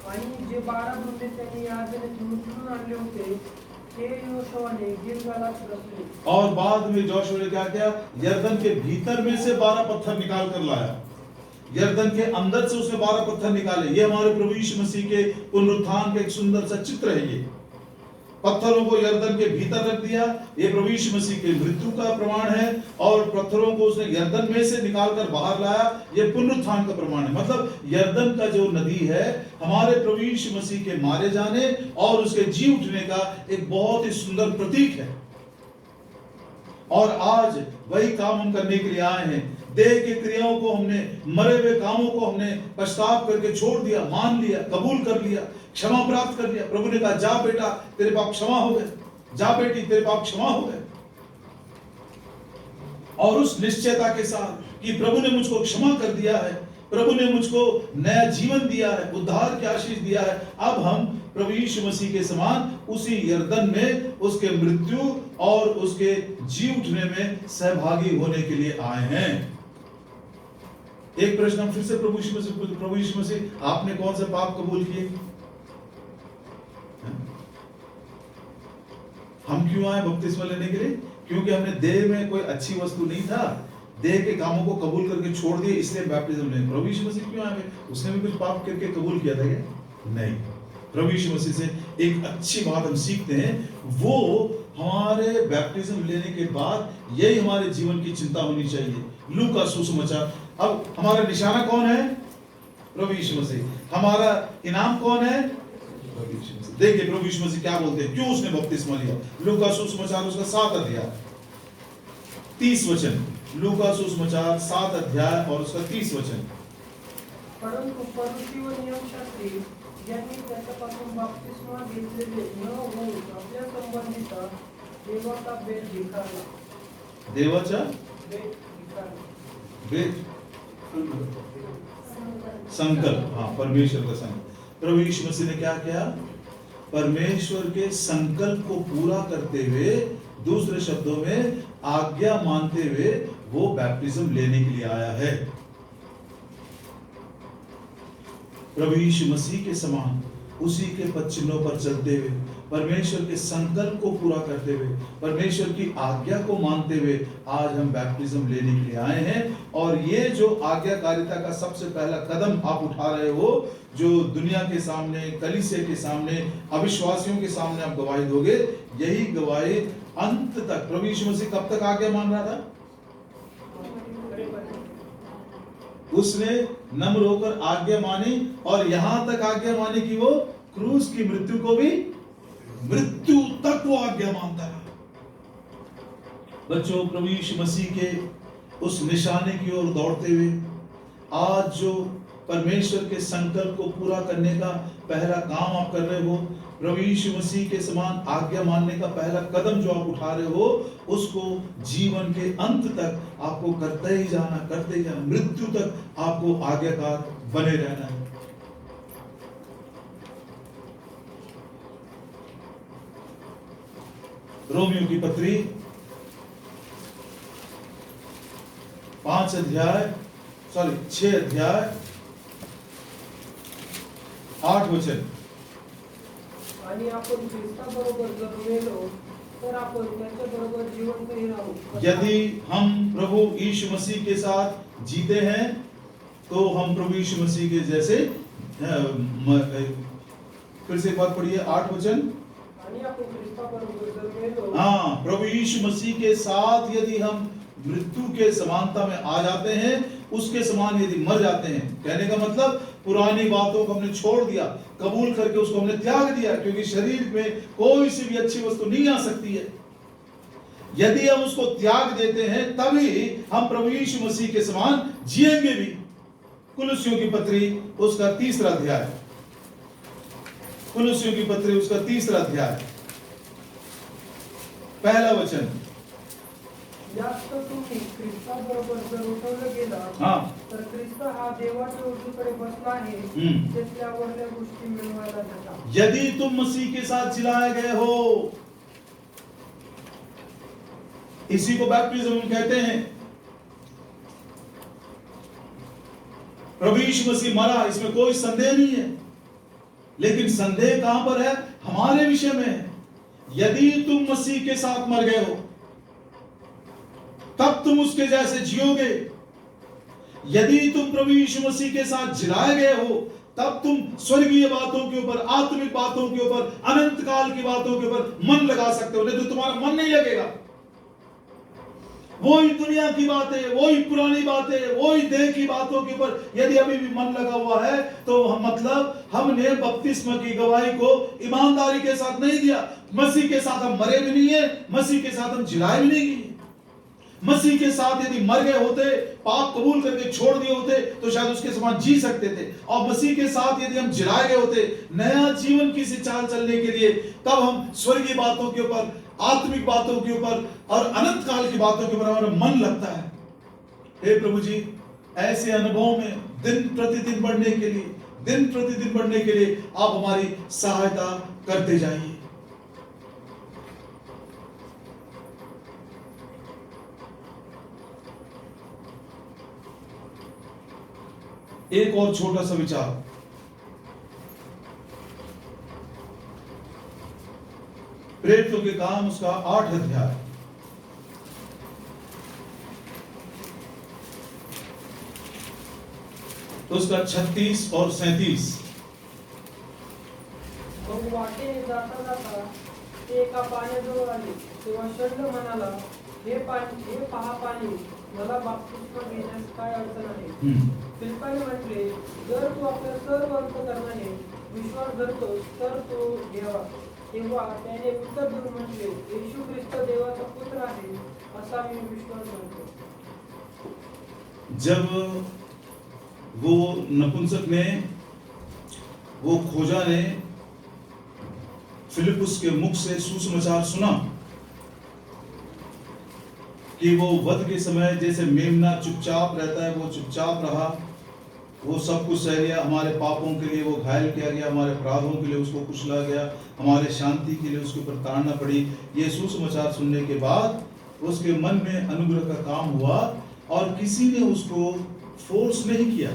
आणि जे 12 धोंडे त्यांनी यार्देनीतून उचलून आणले होते ते यहोशुआने गिलगालात रचले। और बाद में जोशुआ ने क्या किया, यरदन के भीतर में से 12 पत्थर निकाल कर लाया, यरदन के अंदर से उसने 12 पत्थर निकाले। ये हमारे प्रभु यीशु मसीह के पुनरुत्थान का एक सुंदर सा चित्र है। ये पत्थरों को यरदन के भीतर रख दिया, ये प्रभु यीशु मसीह के मृत्यु का प्रमाण है, और पत्थरों को उसने यरदन में से निकालकर बाहर लाया, ये पुनरुत्थान का प्रमाण है। मतलब यरदन का जो नदी है हमारे प्रभु यीशु मसीह के मारे जाने और उसके जी उठने का एक बहुत ही सुंदर प्रतीक है। और आज वही काम हम करने के लिए आए हैं। देह के क्रियाओं को हमने, मरे हुए कामों को हमने पश्चाताप करके छोड़ दिया, मान लिया, कबूल कर लिया, क्षमा प्राप्त कर लिया। प्रभु ने कहा, जा बेटा तेरे पाप क्षमा हो गए, जा बेटी तेरे पाप क्षमा हो गए। और उस निश्चयता के साथ कि प्रभु ने मुझको क्षमा कर दिया है, प्रभु ने मुझको नया जीवन दिया है, उद्धार की आशीष दिया है, अब हम प्रभु यीशु मसीह के समान उसी यरदन में उसके मृत्यु और उसके जी उठने में सहभागी होने के लिए आए हैं। एक प्रश्न हम फिर से प्रभु यीशु मसीह आपने कौन से पाप कबूल किए? हम क्यों आए बपतिस्मा लेने के लिए? क्योंकि हमने देह में कोई अच्छी वस्तु नहीं था, देह के कामों को कबूल करके छोड़ दिए, इसलिए बैप्टिज्म लेने। प्रभु यीशु मसीह क्यों आए? उसने भी कुछ पाप करके कबूल किया था क्या? नहीं। प्रभु यीशु मसीह से एक अच्छी बात हम सीखते हैं, वो हमारे बैप्टिज्म लेने के बाद यही हमारे जीवन की चिंता होनी चाहिए। लूका सुसमाचार। अब हमारा निशाना कौन है? प्रभु यीशु मसीह। हमारा इनाम कौन है? प्रभु यीशु मसीह। देखिए प्रभु यीशु मसीह क्या बोलते हैं, क्यों उसने बपतिस्मा लिया। लूका सुसमाचार उसका 7 अध्याय 30 वचन। लूका सुसमाचार 7 अध्याय और उसका 30 वचन। परंतु फरीसी व नियमशास्त्री यांनी त्याच्यापासून बपतिस्मा घेतलेले न होऊन आपल्या संबंधीचा देवाचा भेद धिक्कारला। देवाचा भेद धिक्कारला। भेद संकल्प, हाँ, परमेश्वर का संकल्प। प्रभु यीशु मसीह ने क्या किया? परमेश्वर के संकल्प को पूरा करते हुए, दूसरे शब्दों में आज्ञा मानते हुए वो बैप्टिज्म लेने के लिए आया है। प्रभु यीशु मसीह के समान उसी के पद चिन्हों पर चलते हुए, परमेश्वर के संकल्प को पूरा करते हुए, परमेश्वर की आज्ञा को मानते हुए आज हम बैप्टिज्म लेने के लिए आए हैं। और ये जो आज्ञाकारिता का सबसे पहला कदम आप उठा रहे हो, जो दुनिया के सामने, कलीसिया के सामने, अविश्वासियों के सामने आप गवाही दोगे, यही गवाही अंत तक। प्रभु यीशु मसीह कब तक आज्ञा मान रहा था? उसने नम्र होकर आज्ञा मानी, और यहां तक आज्ञा मानी कि वो क्रूस की मृत्यु को भी, मृत्यु तक वो आज्ञा मानता रहा। बच्चों, प्रभु यीशु मसीह के उस निशाने की ओर दौड़ते हुए आज जो परमेश्वर के संकल्प को पूरा करने का पहला काम आप कर रहे हो, प्रभु यीशु मसीह के समान आज्ञा मानने का पहला कदम जो आप उठा रहे हो, उसको जीवन के अंत तक आपको करते ही जाना, करते ही जाना, मृत्यु तक आपको आज्ञाकार बने रहना है। रोमियो की पत्री 6 अध्याय 8 वचन। आणि आपण ख्रिस्ताबरोबर जर मेलो तर आपण त्याच्याबरोबर जिवंतही राहू। यदि हम प्रभु यीशु मसीह के साथ जीते हैं तो हम प्रभु यीशु मसीह के जैसे, फिर से एक बात पढ़िए 8 वचन। आणि आपण ख्रिस्ताबरोबर जर मेलो, हाँ, प्रभु यीशु मसीह के साथ यदि हम मृत्यु के समानता में आ जाते हैं, उसके समान यदि मर जाते हैं। कहने का मतलब पुरानी बातों को हमने छोड़ दिया, कबूल करके उसको हमने त्याग दिया, क्योंकि शरीर में कोई सी भी अच्छी वस्तु नहीं आ सकती है। यदि हम उसको त्याग देते हैं तभी हम प्रभु यीशु मसीह के समान जिएंगे भी। कुलुस्सियों की पत्री उसका 3रा अध्याय, कुलुस्सियों की पत्री उसका 3रा अध्याय, पहला वचन। जास्त तुम्ही ख्रिस्ताबरोबर जर उठवलं गेलात, हाँ, तर ख्रिस्त हा देवाच्या उजवीकडे बसला आहे, तिथल्या वरल्या गोष्टी मिळवायला जाता। यदि तुम मसीह के साथ जिलाए गए हो, इसी को बैप्टिज्म कहते हैं। प्रभु यीशु मसीह मरा, इसमें कोई संदेह नहीं है, लेकिन संदेह कहां पर है? हमारे विषय में है। यदि तुम मसीह के साथ मर गए हो तब तुम उसके जैसे जियोगे। यदि तुम प्रभु यीशु मसीह के साथ जिलाए गए हो तब तुम स्वर्गीय बातों के ऊपर, आत्मिक बातों के ऊपर, अनंत काल की बातों के ऊपर मन लगा सकते हो, नहीं तो तुम्हारा मन नहीं लगेगा। वही दुनिया की बातें, वही पुरानी बातें, वही देह की बातों के ऊपर यदि अभी भी मन लगा हुआ है तो मतलब हमने बपतिस्मा की गवाही को ईमानदारी के साथ नहीं दिया। मसीह के साथ हम मरे भी नहीं है, मसीह के साथ हम जिलाए भी नहीं। मसीह के साथ यदि मर गए होते, पाप कबूल करके छोड़ दिए होते, तो शायद उसके समान जी सकते थे। और मसीह के साथ यदि हम जिलाए गए होते नया जीवन की चाल चलने के लिए, तब हम स्वर्गीय बातों के ऊपर, आत्मिक बातों के ऊपर और अनंत काल की बातों के ऊपर हमारा मन लगता है। हे प्रभु जी, ऐसे अनुभव में दिन प्रतिदिन बढ़ने के लिए, दिन प्रतिदिन बढ़ने के लिए आप हमारी सहायता करते जाइए। एक और छोटा सा विचार, प्रेरितों के काम उसका 8 अध्याय, उसका 36 और 37। मग वाटेने जाता जाता ते एका पाण्याजवळ आले, तेव्हा षंड म्हणाला, हे पहा पाणी, मला बाप्तिस्मा घेण्यास काय अडचण आहे? फिलिप्पाने म्हटले, जर तू आपल्या सर्व अंतःकरणाने विश्वास धरतोस तर तो घ्यावा। तेव्हा त्याने उत्तर देऊन म्हटले, येशू ख्रिस्त देवाचा पुत्र आहे असा मी विश्वास धरतो। जब वो नपुंसक ने, वो खोजा ने फिलिपुस के मुख से सुसमाचार सुना कि वो वध के समय जैसे मेमना चुपचाप रहता है, वो चुपचाप रहा, वो सब कुछ सह लिया। हमारे पापों के लिए वो घायल किया गया, हमारे अपराधों के लिए उसको कुचला गया, हमारे शांति के लिए उसके ऊपर ताड़ना पड़ी। ये सुसमाचार सुनने के बाद उसके मन में अनुग्रह का काम हुआ और किसी ने उसको फोर्स नहीं किया,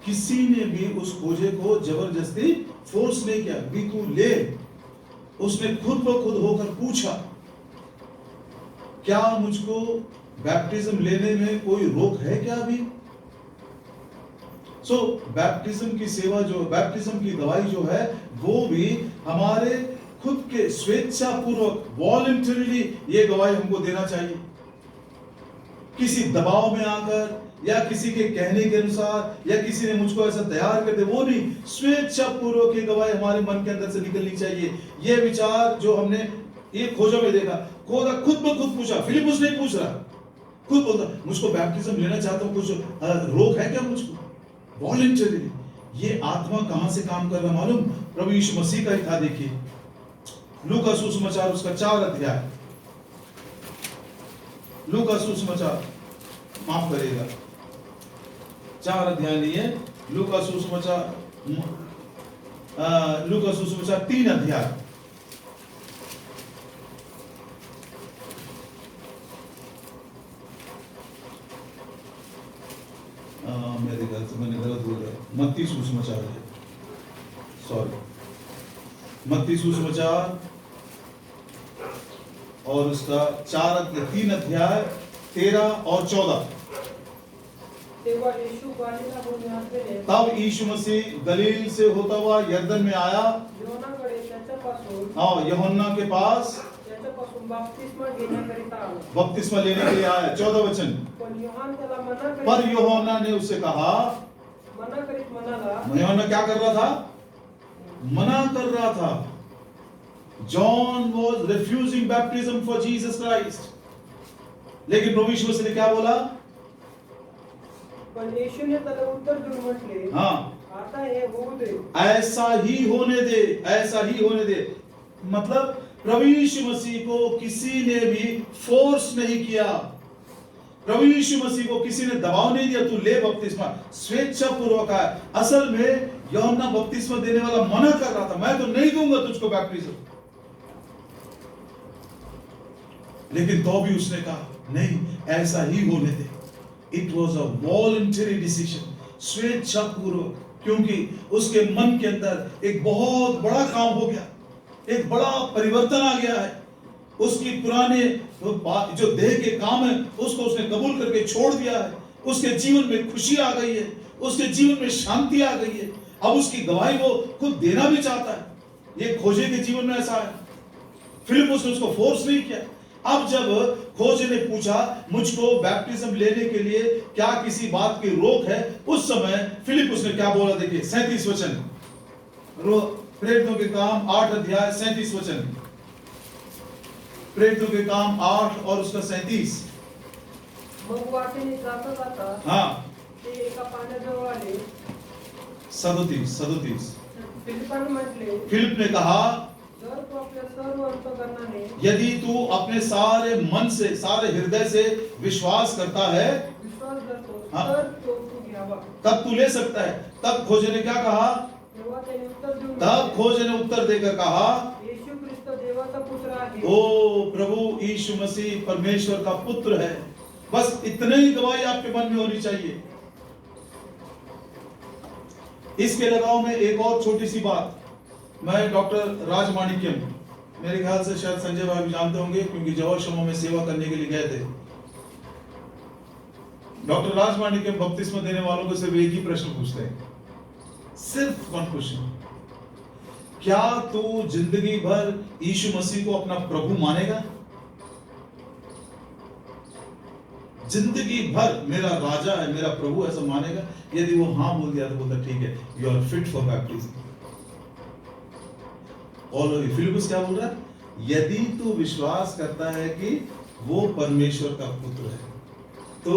किसी ने भी उस खोजे को जबरदस्ती फोर्स नहीं किया भी तू ले। उसने खुद ब खुद होकर पूछा, क्या मुझको बैप्टिज्म लेने में कोई रोक है क्या अभी? सो बैप्टिज्म की सेवा जो, बैप्टिज्म की दवाई जो है, वो भी हमारे खुद के स्वेच्छा पूर्वक, वॉलंटरीली ये गवाही हमको देना चाहिए। किसी दबाव में आकर या किसी के कहने के अनुसार या किसी ने मुझको ऐसा तैयार कर दे, वो नहीं, स्वेच्छा पूर्वक ये गवाही हमारे मन के अंदर से निकलनी चाहिए। ये विचार जो हमने ये खोजा में देखा, खोजा खुद ब खुद पूछा, फिलिपुस नहीं पूछ रहा, खुद बोलता मुझको बैप्टिज्म लेना चाहता हूं, कुछ रोक है क्या मुझको? वॉलंटरी। ये आत्मा कहां से काम कर रहा मालूम? प्रभु यीशु मसीह का ही था। देखिए लूका सुसमाचार उसका 4 अध्याय, लूका सुसमाचार, माफ करिएगा, 4 अध्याय नहीं है, लूका सुसमाचार 3 अध्याय। मेरे ख्याल से मैंने गलत बोल रहा, मत्ती सुसमाचार है, सॉरी, मत्ती सुसमाचार और उसका 3 अध्याय 13 और 14। तब यीशु मसीह गलील से होता हुआ यरदन में आया, यूहन्ना के पास त्याच्यापासून बाप्तिस्मा घेण्याकरिता आला. बपतिस्मा लेने के लिए आया. 14 वचन. पण योहान त्याला मना पर करीत यूहन्ना ने उसे कहा, म्हणाला, यूहन्ना क्या कर रहा था? मना कर रहा था. John was refusing baptism for Jesus Christ. लेकिन प्रभु यीशु मसीह ने क्या बोला? पण येशूने त्याला उत्तर देऊन म्हटले, हाँ, आता हे होऊ दे. ऐसा ही होने दे, ऐसा ही होने दे. मतलब प्रभु यीशु मसीह को किसी ने भी फोर्स नहीं किया. प्रभु यीशु मसीह को किसी ने दबाव नहीं दिया, तू ले बपतिस्मा. स्वेच्छा पूर्वक है. असल में यूहन्ना बपतिस्मा देने वाला मना कर रहा था, मैं तो नहीं दूंगा तुझको बैप्टिज्म. लेकिन तो भी उसने कहा नहीं, ऐसा ही होने दे. It was a voluntary decision, स्वेच्छा पूर्वक, क्योंकि उसके मन के अंदर एक बहुत बड़ा काम हो गया, एक बड़ा परिवर्तन आ गया है. उसकी पुराने जो देह के काम है उसको उसने कबूल करके छोड़ दिया है. उसके जीवन में खुशी आ गई है, उसके जीवन में शांति आ गई है. अब उसकी गवाही वो खुद देना भी चाहता है. ये खोजे के जीवन में ऐसा है. फिलिप्पुस ने उसको फोर्स नहीं किया. अब जब खोजे ने पूछा मुझको बैप्टिज्म लेने के लिए क्या किसी बात की रोक है, उस समय फिलिप्पुस ने क्या बोला? देखिए 37 वचन, प्रेरितों के काम 8 अध्याय 37 वचन. प्रेरितों के काम 8 और उसका 37. मग वाटेने जाता जाता हाँ, ते एका पाण्याजवळ आले. 37. फिलिपाने म्हटले, फिलिप ने कहा, जर तू आपल्या सर्व अंतःकरणाने यदि तू अपने सारे मन से, सारे हृदय से विश्वास करता है, विश्वास करतो, हाँ. तर तो तू घ्यावा. तब तू ले सकता है. तब खोजे ने क्या कहा? तेव्हा त्याने उत्तर देऊन तब म्हटले, खोजे ने उत्तर देकर कहा, येशू ख्रिस्त देवाचा पुत्र आहे. ओ प्रभु यीशु मसीह परमेश्वर का पुत्र है. बस इतने ही गवाही आपके मन में होनी चाहिए. इसके लगाव में एक और छोटी सी बात. मैं डॉक्टर राजमाणिक्यम, मेरे ख्याल से शायद संजय भाई भी जानते होंगे क्योंकि जवाशमों में सेवा करने के लिए गए थे. डॉक्टर राजमाणिक्यम बपतिस्मा देने वालों को सिर्फ एक ही प्रश्न पूछते हैं, सिर्फ वन क्वेश्चन. क्या तू जिंदगी भर यीशु मसीह को अपना प्रभु मानेगा? जिंदगी भर मेरा राजा है, मेरा प्रभु ऐसा मानेगा? यदि वो हाँ बोल दिया तो बोलता ठीक है, you are fit for baptism. और फिलिप्पुस क्या बोल रहा है? यदि तू विश्वास करता है कि वो परमेश्वर का पुत्र है, तो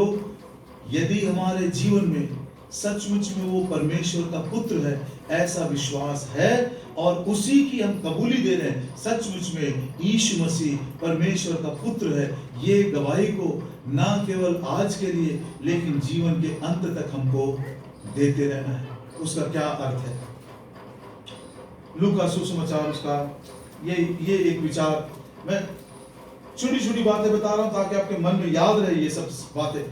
यदि हमारे जीवन में सचमुच में वो परमेश्वर का पुत्र है, ऐसा विश्वास है और उसी की हम कबूली दे रहे हैं, सचमुच में यीशु मसीह परमेश्वर का पुत्र है, ये गवाही को ना केवल आज के लिए लेकिन जीवन के अंत तक हमको देते रहना है. उसका क्या अर्थ है? लूका सुसमाचार उसका ये एक विचार, मैं छोटी छोटी बातें बता रहा हूं ताकि आपके मन में याद रहे ये सब बातें.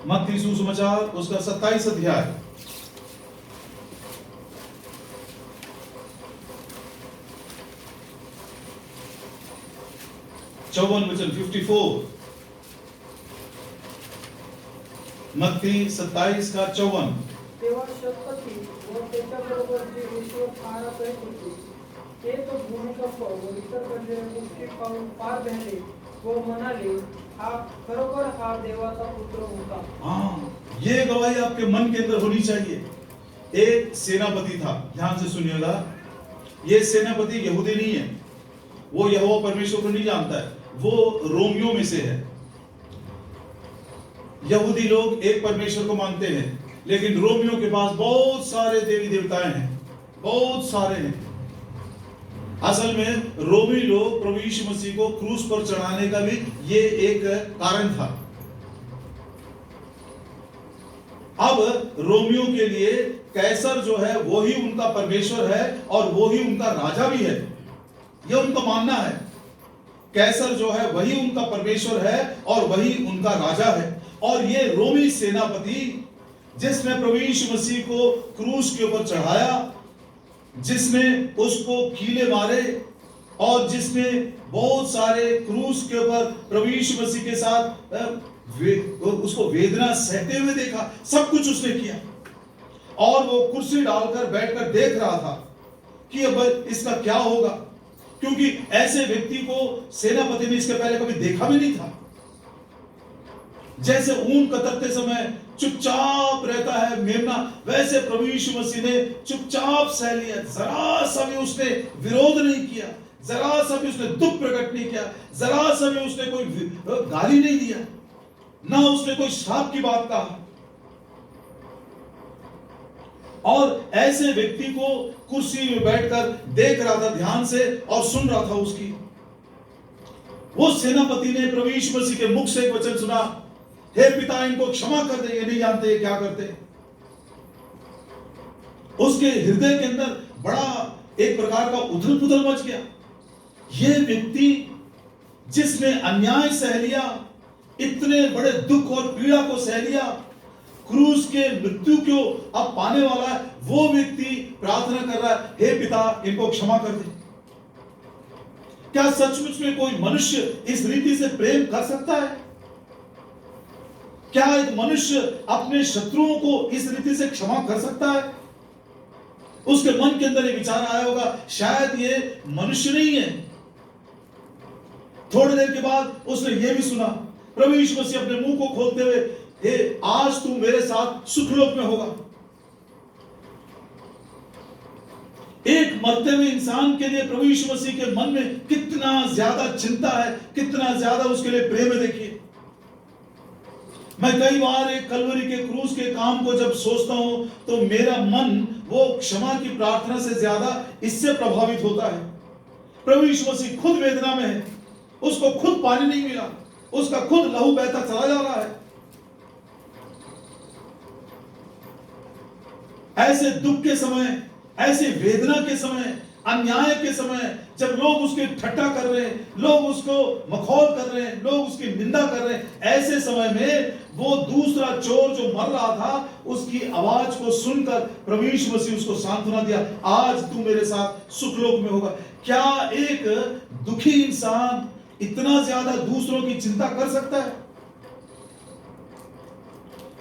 मत्ती सुसमाचार उसका 27 अध्याय 54 वचन 54. मत्ती 27 का 54. तेव्हा शतपती व त्याच्याबरोबर जे ईश्वर पाहत होते ते तो भूमिकंप व इतर घडलेल्या गोष्टी पाहून पार झाले व म्हणाले, हा खरोखर हा देवाचा पुत्र होता. हाँ, ये गवाही आपके मन के अंदर होनी चाहिए. एक सेनापति था, ध्यान से सुनिएगा. ये सेनापति यहूदी नहीं है, वो यहोवा परमेश्वर को नहीं जानता है, वो रोमियों में से है. यहूदी लोग एक परमेश्वर को मानते हैं, लेकिन रोमियों के पास बहुत सारे देवी देवताएं हैं, बहुत सारे हैं. असल में रोमी लोग प्रभु यीशु मसीह को क्रूस पर चढ़ाने का भी ये एक कारण था. अब रोमियों के लिए कैसर जो है वो ही उनका परमेश्वर है और वो ही उनका राजा भी है, ये उनका मानना है. कैसर जो है वही उनका परमेश्वर है और वही उनका राजा है. और ये रोमी सेनापति जिसने प्रभु यीशु मसीह को क्रूस के ऊपर चढ़ाया, जिसने उसको कीले मारे, और जिसने बहुत सारे क्रूस के ऊपर प्रभु यीशु मसीह के साथ उसको वेदना सहते हुए देखा, सब कुछ उसने किया, और वो कुर्सी डालकर बैठकर देख रहा था कि अब इसका क्या होगा, क्योंकि ऐसे व्यक्ति को सेनापति ने इसके पहले कभी देखा भी नहीं था। जैसे ऊन कतरते समय चुपचाप रहता है मेमना, वैसे प्रभु यीशु मसीह ने चुपचाप सह लिया। जरा सा भी उसने विरोध नहीं किया, जरा सा भी उसने दुख प्रकट नहीं किया, जरा सा भी उसने कोई गाली नहीं दिया, ना उसने कोई श्राप की बात कहा। और ऐसे व्यक्ति को कुर्सी में बैठकर देख रहा था ध्यान से और सुन रहा था उसकी। वो सेनापति ने प्रभु यीशु मसीह के मुख से एक वचन सुना, हे पिता इनको क्षमा कर दे, ये नहीं जानते ये क्या करते। उसके हृदय के अंदर बड़ा एक प्रकार का उथल पुथल मच गया। ये व्यक्ति जिसने अन्याय सह लिया, इतने बड़े दुख और पीड़ा को सह लिया, क्रूस के मृत्यु को अब पाने वाला है, वो व्यक्ति प्रार्थना कर रहा है, हे पिता इनको क्षमा कर दे। क्या सचमुच में कोई मनुष्य इस रीति से प्रेम कर सकता है? क्या एक मनुष्य अपने शत्रुओं को इस रीति से क्षमा कर सकता है? उसके मन के अंदर एक विचार आया होगा, शायद ये मनुष्य नहीं है। थोड़ी देर के बाद उसने ये भी सुना, प्रभु यीशु मसीह अपने मुंह को खोलते हुए, हे आज तू मेरे साथ सुखलोक में होगा। एक मरते हुए इंसान के लिए प्रभु यीशु मसीह के मन में कितना ज्यादा चिंता है, कितना ज्यादा उसके लिए प्रेम है। देखिए, मैं कई बार एक कलवरी के क्रूस के काम को जब सोचता हूं तो मेरा मन वो क्षमा की प्रार्थना से ज्यादा इससे प्रभावित होता है। प्रभु यीशु मसीह खुद वेदना में है, उसको खुद पानी नहीं मिला, उसका खुद लहू बहता चला जा रहा है। ऐसे दुख के समय, ऐसे वेदना के समय, अन्याय के समय, जब लोग उसकी ठट्टा कर रहे हैं, लोग उसको मखौल कर रहे हैं, लोग उसकी निंदा कर रहे हैं, ऐसे समय में वो दूसरा चोर जो मर रहा था, उसकी आवाज को सुनकर प्रभु यीशु मसीह उसको सांत्वना दिया, आज तू मेरे साथ सुखलोक में होगा। क्या एक दुखी इंसान इतना ज्यादा दूसरों की चिंता कर सकता है?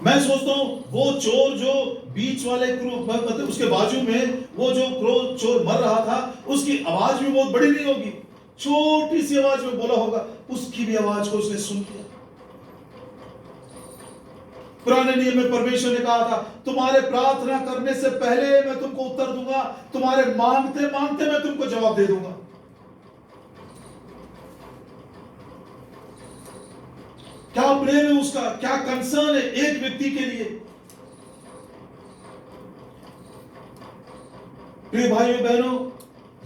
मैं सोचता हूं वो चोर जो बीच वाले मतलब उसके बाजू में वो जो चोर मर रहा था, उसकी आवाज भी बहुत बड़ी नहीं होगी, छोटी सी आवाज में बोला होगा, उसकी भी आवाज को उसने सुन लिया। पुराने नियम में परमेश्वर ने कहा था, तुम्हारे प्रार्थना करने से पहले मैं तुमको उत्तर दूंगा, तुम्हारे मांगते मांगते मैं तुमको जवाब दे दूंगा। क्या प्रेम है उसका, क्या कंसर्न है एक व्यक्ति के लिए। प्रिय भाइयों बहनों,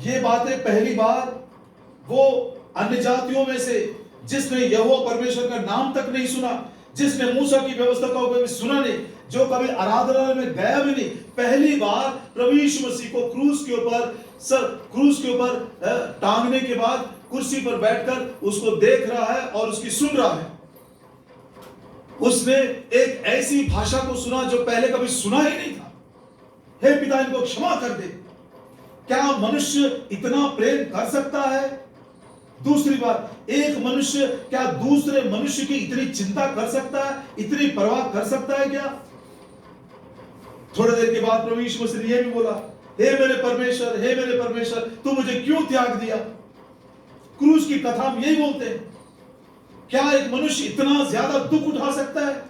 ये बातें पहली बार वो अन्य जातियों में से जिसने यहोवा परमेश्वर का नाम तक नहीं सुना, जिसने मूसा की व्यवस्था का कभी सुना नहीं, जो कभी आराधनालय में गया भी नहीं, पहली बार प्रभु यीशु मसीह को क्रूस के ऊपर टांगने के बाद कुर्सी पर बैठकर उसको देख रहा है और उसकी सुन रहा है। उसने एक ऐसी भाषा को सुना जो पहले कभी सुना ही नहीं था, हे पिता इनको क्षमा कर दे। क्या मनुष्य इतना प्रेम कर सकता है? दूसरी बात, एक मनुष्य क्या दूसरे मनुष्य की इतनी चिंता कर सकता है, इतनी परवाह कर सकता है क्या? थोड़ी देर के बाद प्रभु यीशु मसीह ने यह भी बोला, हे मेरे परमेश्वर, हे मेरे परमेश्वर, तू मुझे क्यों त्याग दिया? क्रूस की कथा हम यही बोलते हैं। क्या एक मनुष्य इतना ज्यादा दुख उठा सकता है?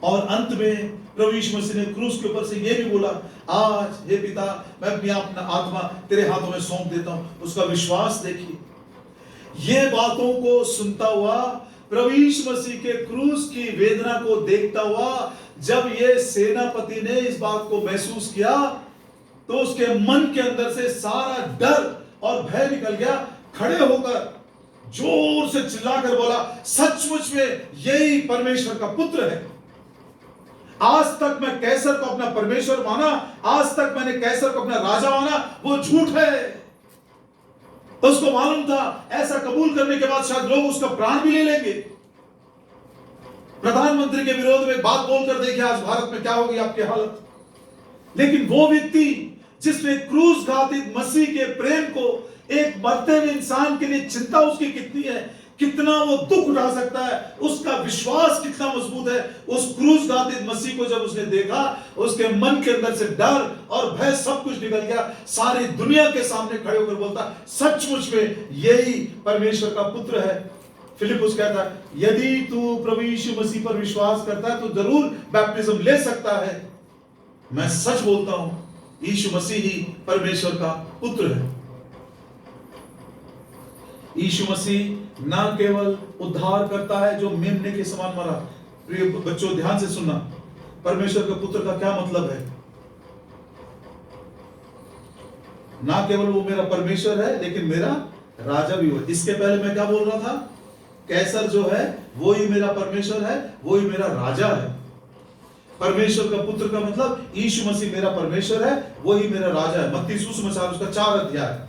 और अंत में प्रभु यीशु मसीह ने क्रूस के ऊपर से यह भी बोला, आज हे पिता मैं अपनी आत्मा तेरे हाथों में सौंप देता हूं। उसका विश्वास देखिए। ये बातों को सुनता हुआ, प्रभु यीशु मसीह के क्रूस की वेदना को देखता हुआ, जब ये सेनापति ने इस बात को महसूस किया तो उसके मन के अंदर से सारा डर और भय निकल गया। खड़े होकर जोर से चिल्लाकर बोला, सचमुच में यही परमेश्वर का पुत्र है। आज तक मैं कैसर को अपना परमेश्वर माना, आज तक मैंने कैसर को अपना राजा माना, वो झूठ है। उसको मालूम था ऐसा कबूल करने के बाद शायद लोग उसका प्राण भी ले लेंगे। प्रधानमंत्री के विरोध में बात बोलकर देखिए आज भारत में क्या होगी आपकी हालत। लेकिन वो व्यक्ति जिसने क्रूस घातित मसीह के प्रेम को एक मरते हुए इंसान के लिए चिंता उसकी कितनी है, कितना वो दुख उठा सकता है, उसका विश्वास कितना मजबूत है। उस क्रूस गातित मसीह को जब उसने देखा, उसके मन के अंदर से डर और भय सब कुछ निकल गया। सारी दुनिया के सामने खड़े होकर बोलता, सचमुच में यही परमेश्वर का पुत्र है। फिलिपुस कहता है, यदि तू प्रभु यीशु मसीह पर विश्वास करता है तो जरूर बैप्टिज्म ले सकता है। मैं सच बोलता हूं, यीशु मसीह ही परमेश्वर का पुत्र है। यीशु मसीह ना केवल उद्धार करता है जो मेमने के समान मरा। प्रिय बच्चों, ध्यान से सुनना, परमेश्वर के पुत्र का क्या मतलब है। ना केवल वो मेरा परमेश्वर है, लेकिन मेरा राजा भी हो। इसके पहले मैं क्या बोल रहा था, कैसर जो है वो ही मेरा परमेश्वर है, वो ही मेरा राजा है। परमेश्वर का पुत्र का मतलब यीशु मसीह मेरा परमेश्वर है, वो ही मेरा राजा है। मत्ती सुसमाचार उसका 4 अध्याय,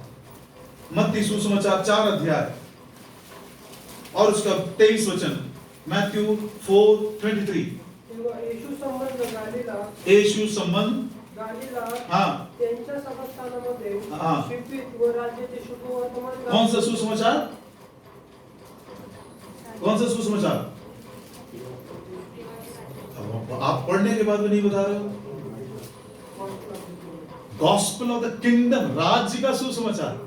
मत्ती सुसमाचार 4 अध्याय और उसका 23 वचन, मैथ्यू 4:23। येशू संबंध गालीला, येशू संबंध गालीला हाँ त्यांच्या सभास्थानामध्ये हाँ शिपित व राज्याचे शुभवर्तमान कौन सा सुसमाचार, कौन सा सुसमाचार? आप पढ़ने के बाद भी नहीं बता रहे हो। गॉस्पेल ऑफ द किंगडम, राज्य का सुसमाचार।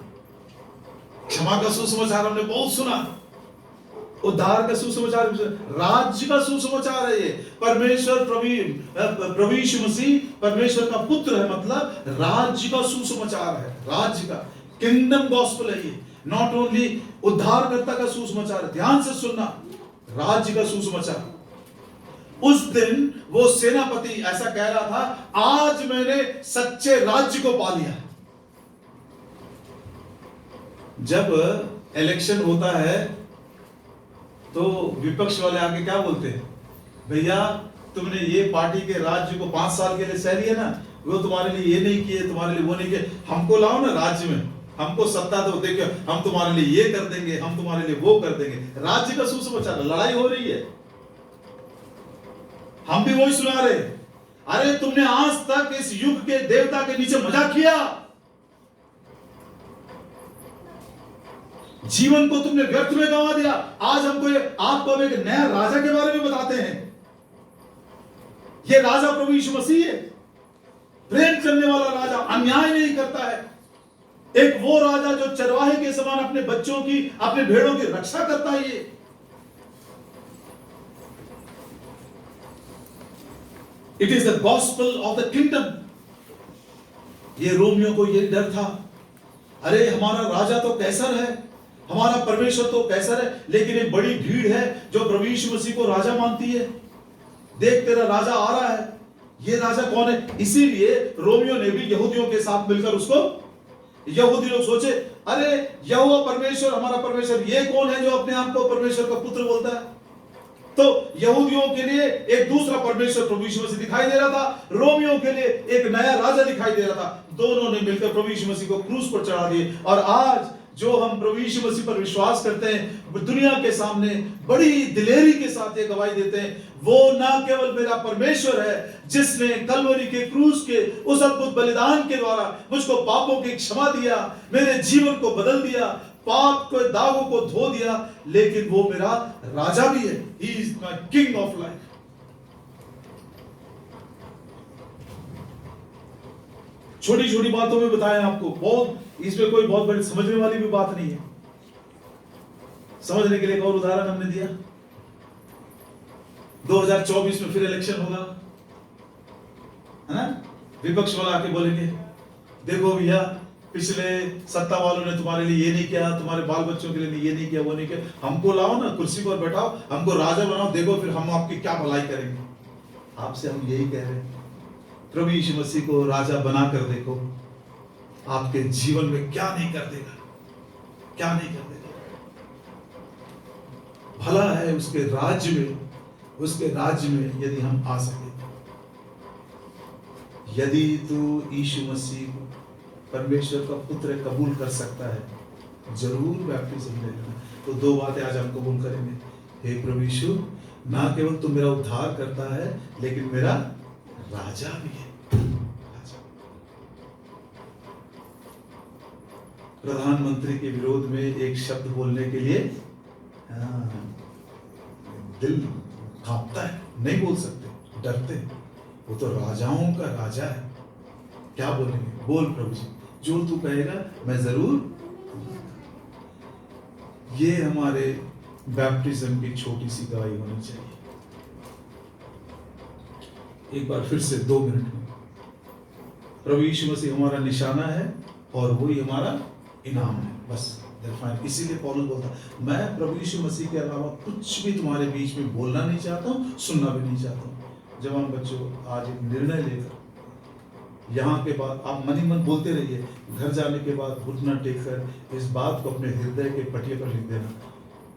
क्षमा का सुसमाचार हमने बहुत सुना, उद्धार का सुसमाचार, राज्य का सुसमाचार है ये। परमेश्वर प्रभु यीशु मसीह परमेश्वर का पुत्र है, मतलब राज्य का सुसमाचार है। राज्य का किंगडम गॉस्पेल है ये, नॉट ओनली उद्धारकर्ता का सुसमाचार है। ध्यान से सुनना, राज्य का सुसमाचार। उस दिन वो सेनापति ऐसा कह रहा था, आज मैंने सच्चे राज्य को पा लिया। जब इलेक्शन होता है तो विपक्ष वाले आके क्या बोलते हैं, भैया तुमने ये पार्टी के राज्य को 5 साल के लिए सह लिया ना, वो तुम्हारे लिए ये नहीं किए, तुम्हारे लिए वो नहीं किए, हमको लाओ ना राज्य में, हमको सत्ता दो, देखिए हम तुम्हारे लिए ये कर देंगे, हम तुम्हारे लिए वो कर देंगे। राज्य का सुसमाचार, लड़ाई हो रही है, हम भी वही सुना रहे। अरे तुमने आज तक इस युग के देवता के नीचे मजाक किया, जीवन को तुमने व्यर्थ में गंवा दिया। आज हमको आपको हम एक नया राजा के बारे में बताते हैं। यह राजा प्रभु यीशु मसीह है, प्रेम करने वाला राजा, अन्याय नहीं करता है। एक वो राजा जो चरवाहे के समान अपने बच्चों की, अपने भेड़ों की रक्षा करता है। ये it is the gospel of the kingdom. ये रोमियो को ये डर था, अरे हमारा राजा तो कैसर है, हमारा परमेश्वर तो कैसर है, लेकिन एक बड़ी भीड़ है जो प्रभु यीशु मसीह को राजा मानती है। देख तेरा राजा आ रहा है, ये राजा कौन है? इसीलिए रोमियो ने भी यहूदियों के साथ मिलकर उसको, यहूदी लोग सोचे, अरे यहोवा परमेश्वर, हमारा परमेश्वर, ये कौन है जो अपने आप को परमेश्वर का पुत्र बोलता है? तो यहूदियों के लिए एक दूसरा परमेश्वर प्रभु यीशु मसीह दिखाई दे रहा था, रोमियो के लिए एक नया राजा दिखाई दे रहा था। दोनों ने मिलकर प्रभु यीशु मसीह को क्रूस पर चढ़ा दिए। और आज जो हम प्रभु यीशु मसीह पर विश्वास करते हैं, दुनिया के सामने बड़ी दिलेरी के साथ ये गवाही देते हैं, वो ना केवल मेरा परमेश्वर है जिसने कलवरी के क्रूस के उस अद्भुत बलिदान के द्वारा मुझको पापों की क्षमा दिया, मेरे जीवन को बदल दिया, पाप के दागों को धो दिया, लेकिन वो मेरा राजा भी है। He is my king of life. छोटी छोटी बातों में बताया आपको, बहुत इसमें कोई बहुत बड़ी समझने वाली भी बात नहीं है। समझने के लिए एक और उदाहरण हमने दिया, 2024 में फिर इलेक्शन होगा, है ना? विपक्ष वाला आके बोलेंगे, देखो भैया पिछले सत्ता वालों ने तुम्हारे लिए ये नहीं किया, तुम्हारे बाल बच्चों के लिए ये नहीं किया, वो नहीं किया, हमको लाओ ना, कुर्सी पर बैठाओ, हमको राजा बनाओ, देखो फिर हम आपकी क्या भलाई करेंगे। आपसे हम यही कह रहे हैं, प्रभु यीशु मसीह को राजा बनाकर देखो, आपके जीवन में क्या नहीं कर देगा, क्या नहीं कर देगा। भला है उसके राज्य में, उसके राज्य में यदि हम आ सके। यदि तू यीशु मसीह को परमेश्वर का पुत्र कबूल कर सकता है, जरूर बैप्टिज्म ले लेना। तो 2 बातें आज हम कबूल करेंगे। हे प्रभु यीशु, ना केवल तू मेरा उद्धार करता है, लेकिन मेरा राजा भी है। प्रधानमंत्री के विरोध में एक शब्द बोलने के लिए दिल कांपता है, नहीं बोल सकते, डरते हैं। वो तो राजाओं का राजा है, क्या बोलेंगे? बोल प्रभु जी, जो तू कहेगा मैं जरूर। ये हमारे बैप्टिज्म की छोटी सी गवाही होनी चाहिए। एक बार फिर से 2 मिनट में, प्रभु यीशु मसीह हमारा निशाना है और वही हमारा इनाम है, बस। इसीलिए पौलुस बोलता, मैं प्रभु यीशु मसीह के अलावा कुछ भी तुम्हारे बीच में बोलना नहीं चाहता हूँ, सुनना भी नहीं चाहता हूँ। जवान बच्चों, आज एक निर्णय लेकर यहाँ के बाद आप मन ही मन बोलते रहिए, घर जाने के बाद घुटना टेककर इस बात को अपने हृदय के पटिया पर लिख देना,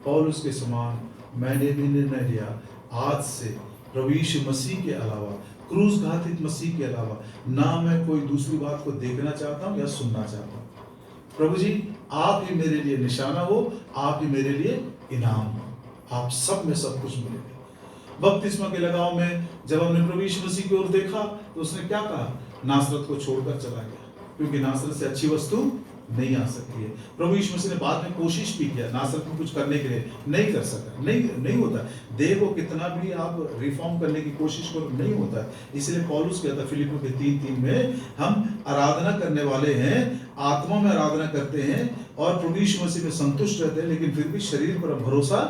पौलुस के समान मैंने भी निर्णय लिया, आज से प्रभु यीशु मसीह के अलावा, क्रूस घातित मसीह के अलावा ना मैं कोई दूसरी बात को देखना चाहता हूँ या सुनना चाहता हूँ। प्रभु जी, आप ही मेरे लिए निशाना हो, आप ही मेरे लिए इनाम हो, आप सब में सब कुछ मिलेगा। बपतिस्मा के लगाव में जब हमने प्रभु यीशु मसीह की ओर देखा तो उसने क्या कहा? नासरत को छोड़कर चला गया, क्योंकि नासरत से अच्छी वस्तु नहीं आ सकती है। प्रभु यीशु मसीह ने बाद में कोशिश भी किया नासरत में कुछ करने के लिए, नहीं कर सका, नहीं होता। देह को कितना भी आप रिफॉर्म करने की कोशिश करो, नहीं होता है। इसलिए पौलुस कहता फिलिपियों के 3:3 में, हम आराधना करने वाले हैं, आत्मा में आराधना करते हैं और प्रभु यीशु मसीह में संतुष्ट रहते हैं, लेकिन फिर भी शरीर पर भरोसा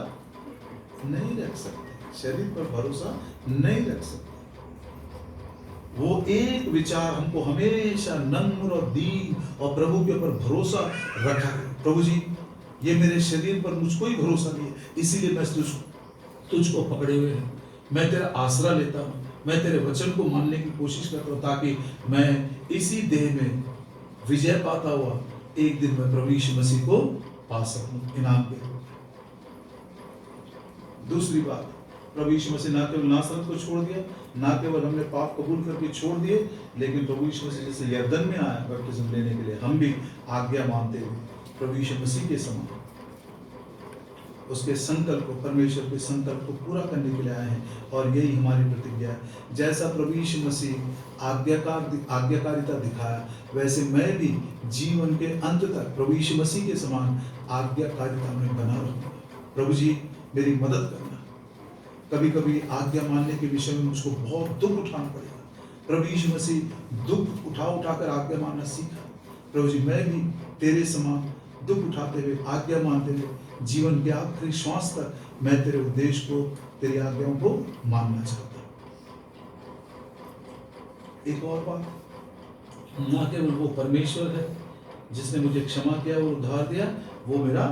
नहीं रख सकते, शरीर पर भरोसा नहीं रख सकते। वो एक विचार हमको हमेशा नम्र और दीन और प्रभु के ऊपर भरोसा रखा है। प्रभु जी, ये मेरे शरीर पर मुझको ही भरोसा नहीं है, इसीलिए मैं तुझको पकड़े हुए हैं, मैं तेरा आसरा लेता हूँ, मैं तेरे वचन को मानने की कोशिश करता हूँ, ताकि मैं इसी देह में विजय पाता हुआ एक दिन मैं प्रभु यीशु मसीह को पा सकूं इनाम के। दूसरी बात, प्रभु यीशु मसीह ना केवल नासरत को छोड़ दिया, ना केवल हमने पाप कबूल करके छोड़ दिए, लेकिन प्रभु यीशु मसीह जैसे यरदन में आया बपतिस्म लेने के लिए, हम भी आज्ञा मानते हुए प्रभु यीशु मसीह के समान उसके संकल्प को, परमेश्वर के संकल्प को पूरा करने के लिए आए हैं, और यही हमारी प्रतिज्ञा है। जैसा प्रभु यीशु मसीह आज्ञाकारिता दिखाया, वैसे मैं भी जीवन के अंत तक प्रभु यीशु मसीह के समान आज्ञाकारिता में बना रहूंगा। प्रभु जी, मेरी मदद करना। कभी कभी आज्ञा मानने के विषय में मुझको बहुत दुख उठाना पड़ेगा। प्रभु यीशु मसीह दुख उठाकर आज्ञा मानना सीखा। प्रभु जी, मैं भी तेरे समान दुख उठाते हुए, आज्ञा मानते हुए, जीवन के आखिरी श्वास तक मैं तेरे उद्देश्य को, तेरी आज्ञाओं को मानना चाहता हूं। एक और बात, ना केवल वो परमेश्वर है जिसने मुझे क्षमा किया और उद्धार दिया, वो मेरा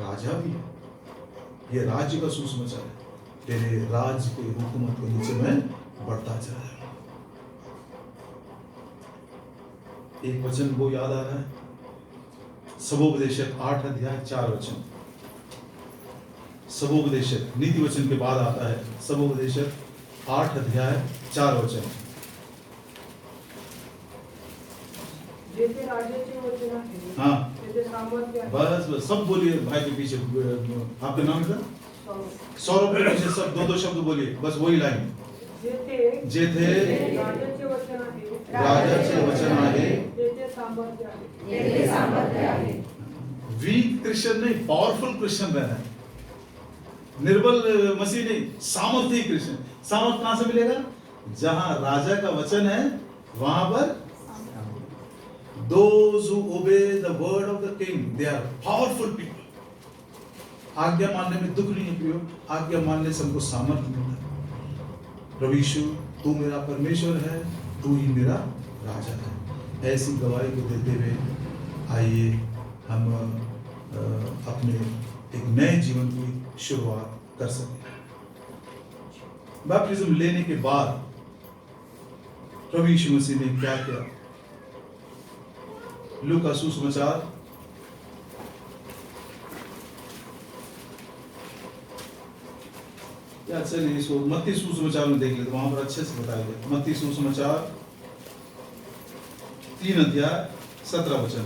राजा भी है। ये राज्य का सुसमाचार है, तेरे राज्य के हुकूमत के नीचे मैं बढ़ता जा रहा हूं। एक वचन वो याद आ रहा है, सबोपदेशक 8:4। सबोपदेशक नीति वचन के बाद आता है, सबोपदेशक 8:4। जेथे राजाचे वचन आहे, हाँ, तेथे सामर्थ्य आहे। बस सब बोलिए भाई के पीछे। आपका नाम क्या? सौरभ के पीछे सब 2-2 शब्द बोलिए, बस वही लाइन। जेथे राजाचे वचन आहे, राजाचे वचन आहे, तेथे सामर्थ्य आहे। वीक क्रिश्चियन नहीं, पावरफुल क्रिश्चियन रहना है। निर्बल मसीह नहीं, सामर्थ्य क्रिश्चियन। सामर्थ कहां से मिलेगा? जहां राजा का वचन है वहां पर those who obey the word of the king, they are powerful people. आज्ञा मानने में दुख नहीं है प्रियो, आज्ञा मानने से हमको सामर्थ्य मिलता है। प्रभु यीशु, तू मेरा परमेश्वर है, तू ही मेरा राजा है। ऐसी गवाही को देते हुए आइए हम अपने एक नए जीवन की शुरुआत कर सकें। बैप्टिज्म लेने के बाद प्रभु यीशु मसीह ने क्या किया? लूका सुसमाचार या चलिए इसको मत्ती सुसमाचार में देख लेते, वहां पर अच्छे से बताया गया। मत्ती सुसमाचार 3:17।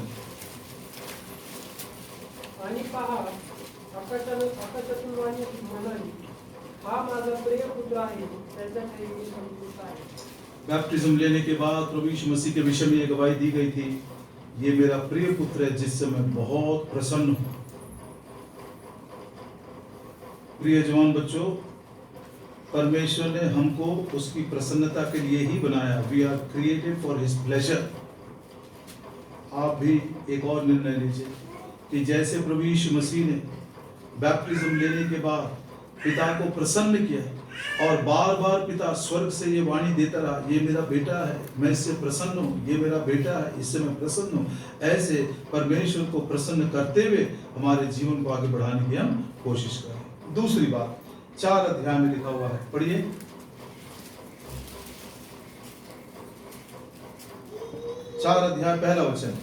आणि पहा, आकाशातून वाणी म्हणाली, हा माझा प्रिय पुत्र आहे, त्याच्यासाठी मी संतुष्ट आहे। बैप्टिज्म लेने के बाद प्रभु यीशु मसीह के विषय में ये गवाही दी गई थी, ये मेरा प्रिय पुत्र है जिससे मैं बहुत प्रसन्न हूं। प्रिय जवान बच्चों, परमेश्वर ने हमको उसकी प्रसन्नता के लिए ही बनाया। We are created for his pleasure. आप भी एक और निर्णय लीजिए कि जैसे प्रभु यीशु मसीह ने बैप्टिज्म लेने के बाद पिता को प्रसन्न किया और बार बार पिता स्वर्ग से ये वाणी देता रहा, ये मेरा बेटा है, मैं इससे प्रसन्न हूँ, ये मेरा बेटा है, इससे मैं प्रसन्न हूँ। ऐसे परमेश्वर को प्रसन्न करते हुए हमारे जीवन को आगे बढ़ाने की हम कोशिश करें। दूसरी बात 4 अध्याय में लिखा हुआ है, पढ़िए। 4 अध्याय पहला वचन।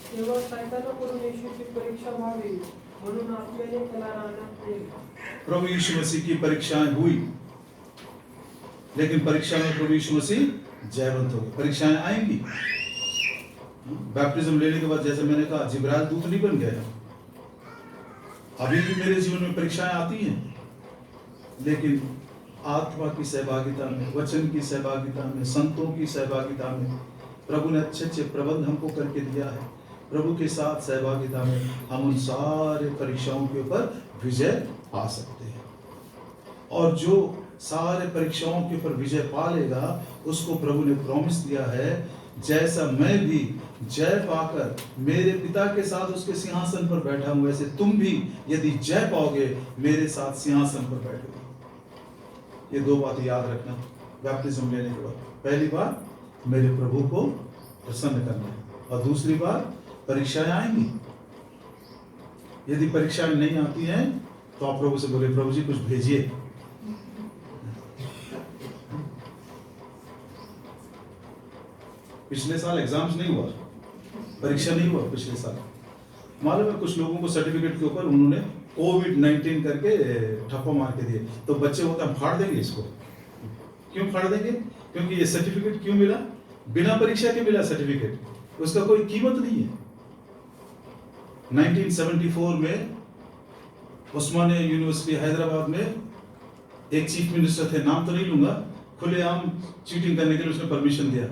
तेव्हा शैतानाकडून येशूची परीक्षा व्हावी म्हणून आत्म्याने त्याला रानात नेले. प्रभु यीशु मसीह की परीक्षाएं हुई, लेकिन परीक्षा में प्रभु यीशु मसीह जयवंत हो गए। परीक्षाएं आएंगी। बैप्टिज्म लेने के बाद जैसे मैंने कहा, जिब्राइल दूत नहीं बन गया। अभी भी मेरे जीवन में परीक्षाएं आती हैं, लेकिन आत्मा की सहभागिता में, वचन की सहभागिता में, संतों की सहभागिता में प्रभु ने अच्छे अच्छे प्रबंध हमको करके दिया है। प्रभु के साथ सहभागिता में हम उन सारे परीक्षाओं के ऊपर विजय पा सकते हैं। और जो सारे परीक्षाओं के ऊपर विजय पा लेगा, उसको प्रभु ने प्रॉमिस दिया है, जैसा मैं भी जय पाकर मेरे पिता के साथ उसके सिंहासन पर बैठा हूं, वैसे तुम भी यदि जय पाओगे मेरे साथ सिंहासन पर बैठोगे। ये 2 बातें याद रखना बैप्टिज्म लेने के बाद। पहली बात, मेरे प्रभु को प्रसन्न करना है, और दूसरी बात, परीक्षाएं आएंगी। यदि परीक्षाएं नहीं आती हैं तो आप प्रभु से बोले, प्रभु जी कुछ भेजिए। पिछले साल एग्जाम्स नहीं हुआ, परीक्षा नहीं हुआ पिछले साल। मालूम है कुछ लोगों को सर्टिफिकेट के ऊपर उन्होंने कोविड-19 करके ठप्पा मार के दिए। तो बच्चे होता हम फाड़ देंगे इसको। क्यों फाड़ देंगे? क्योंकि ये सर्टिफिकेट क्यों मिला? बिना परीक्षा के मिला सर्टिफिकेट, उसका कोई कीमत नहीं है। 1974 में उस्मानिया यूनिवर्सिटी हैदराबाद में एक चीफ मिनिस्टर थे, नाम तो नहीं लूंगा, खुलेआम चीटिंग करने के लिए उसने परमिशन दिया।